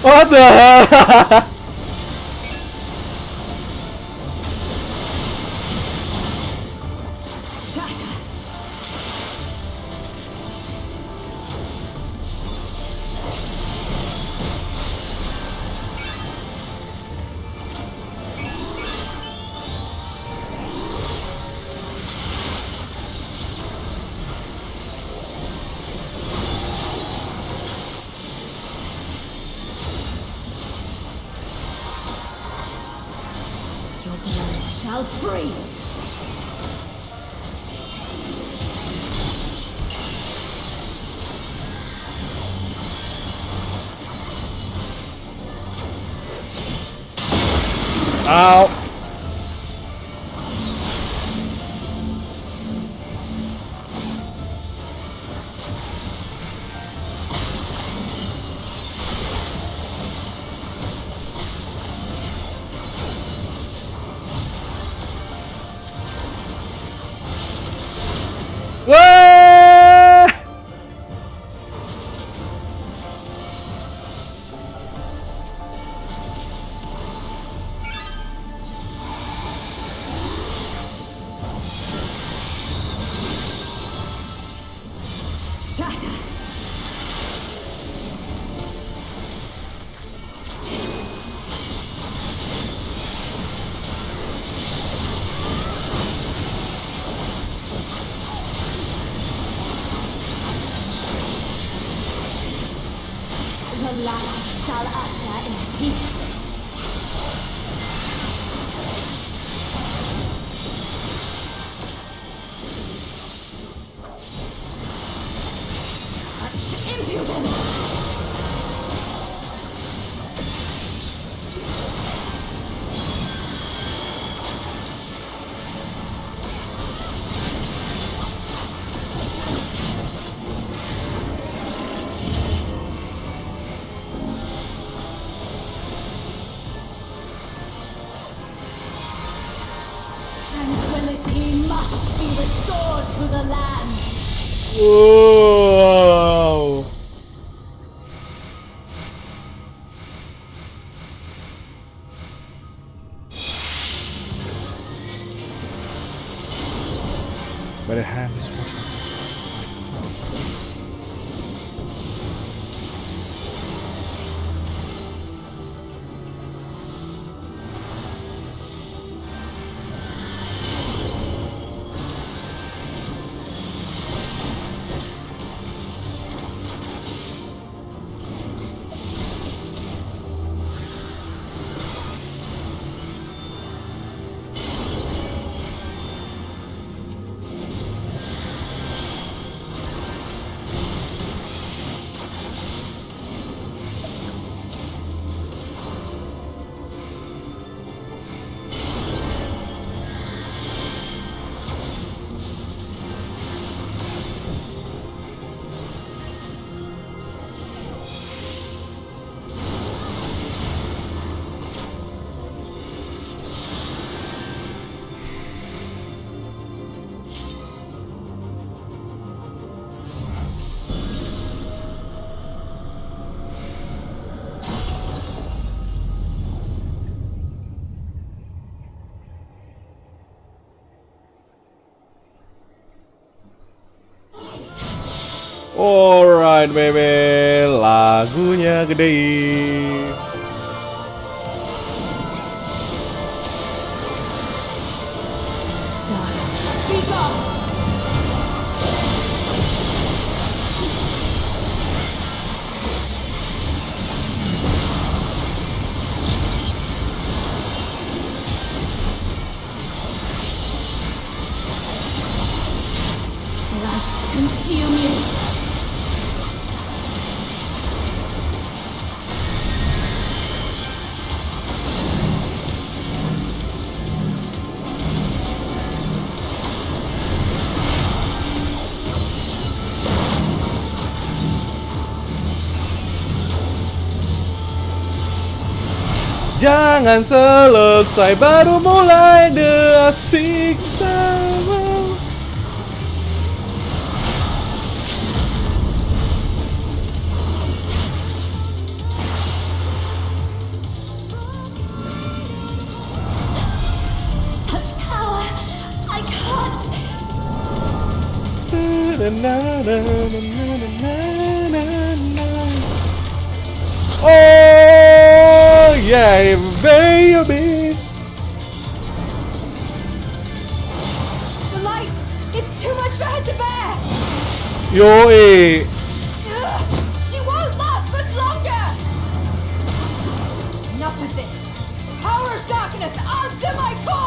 What the hell? Shatter. Shall freeze. Ow! Wah! Shatter. The light shall usher in peace. Such impudence! Tranquility must be restored to the land. Wow. Berkenan. Alright baby, lagunya gede. Speak up! Light consume you! Jangan selesai baru mulai the siksa. Such power! I can't! Oh yeah, baby. The light! It's too much for her to bear! Yoi. She won't last much longer! Enough of this! Power of darkness, answer my call!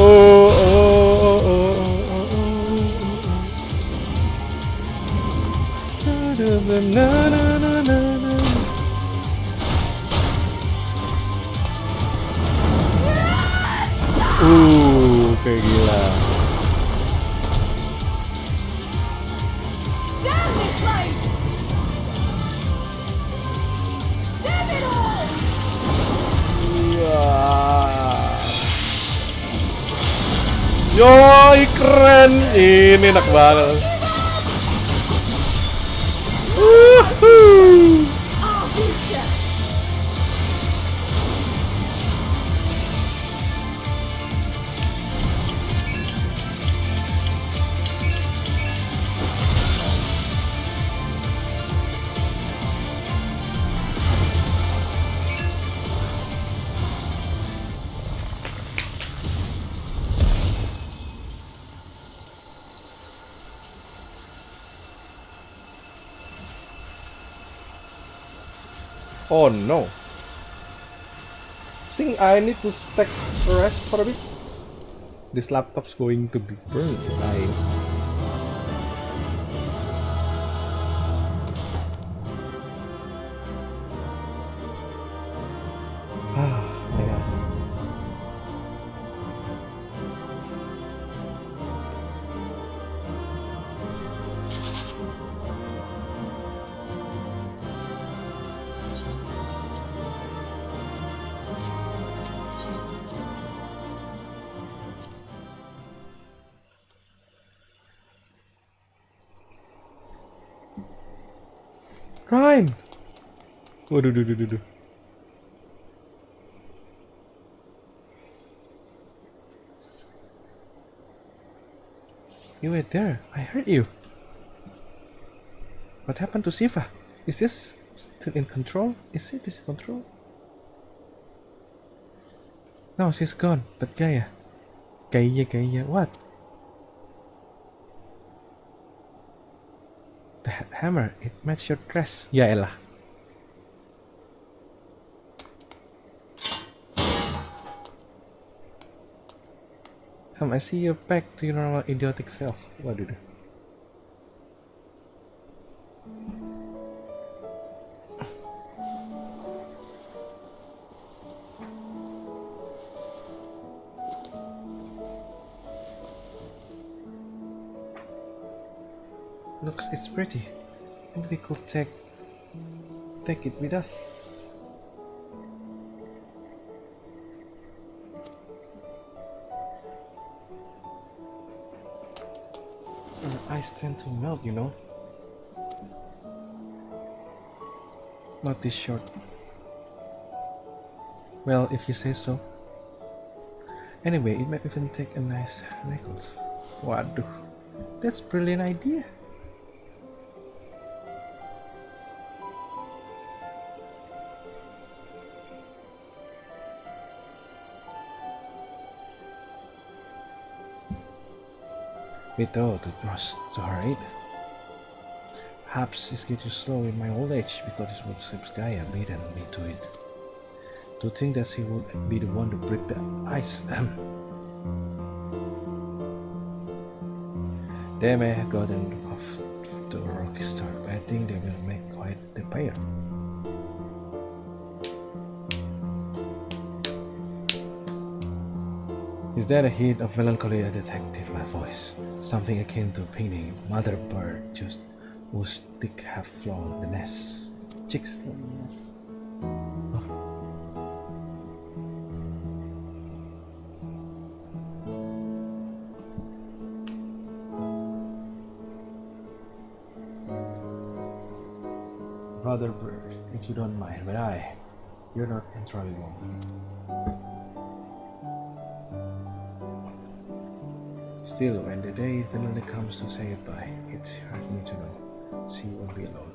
Oh, oh, oh, oh, oh, oh. Na, na, na, na, na. Kayak gila. Damn this place! Damn it all! Iya. Yoi, keren. Ini enak banget. Woohoo. Our future! Oh no. Think I need to stack rest for a bit. This laptop's going to be burned. My god. Ryan! Waduh, duh, duh, duh, duh. You were there. I heard you. What happened to Siva? Is this still in control? Is it in control? No, she's gone. But Gaia. Gaia, what? The hammer, it matched your dress. Ya elah. I see you back to your normal idiotic self. Waduh. Looks, it's pretty. Maybe we could take it with us. Ice tend to melt, you know. Not this short. Well, if you say so. Anyway, it might even take a nice necklace. Waduh, that's a brilliant idea. We thought it was to her aid. Perhaps it's getting slow in my old age because it was Gaia beaten me to it. To think that she would be the one to break the ice. They may have gotten off to a rocky start, but I think they will make quite the pair. Is that a hint of melancholy I detected in my voice? Something akin to painting mother bird just whose stick have flown the nest. Chicks flown the nest. Oh. Brother bird, if you don't mind, but you're not entirely wrong. Still, when the day finally comes to say goodbye, it's hard me to know she won't be alone.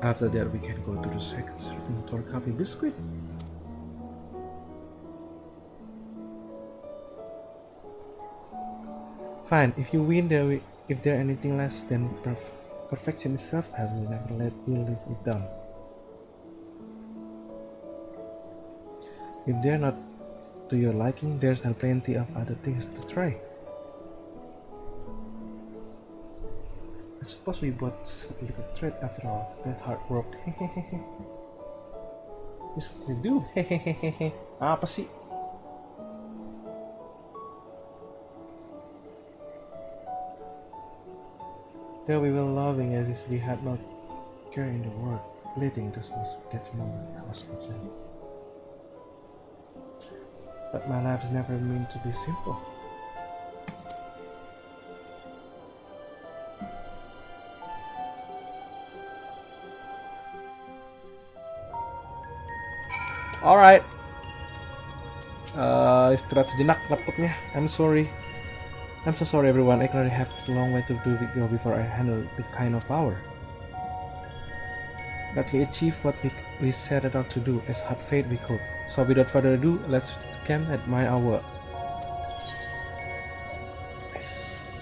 After that, we can go to the second serving for coffee biscuit. Fine, if you win, if there anything less than perfection itself, I will never let you live it down. If they're not to your liking, there's plenty of other things to try. I suppose we bought a little treat after all that hard work. Yes, we do. Apa sih? Though we were loving as if we had not care in the world, fleeting this was that moment I was concerned. But my life is never meant to be simple. Alright. Istirahat sejenak laptopnya. I'm sorry. I'm so sorry everyone. I currently have a long way to go before I handle the kind of power. But we achieved what we set out to do as hard fate we could. So without further ado, let's camp at my hour. Nice.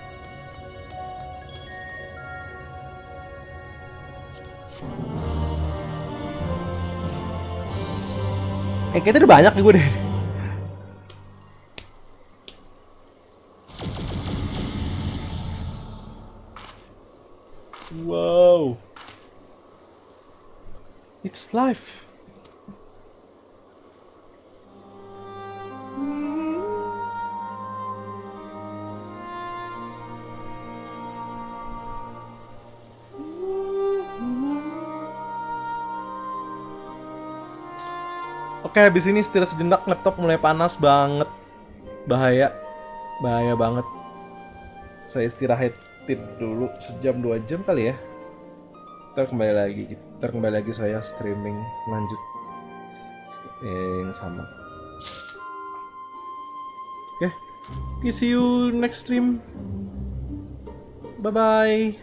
Kayaknya udah banyak nih gue deh. Wow. It's life. Oke, habis ini istirahat sejenak, laptop mulai panas banget. Bahaya banget. Saya istirahatin dulu sejam 2 jam kali ya. Ntar kembali lagi saya streaming lanjut yang sama. Oke, see you next stream. Bye bye.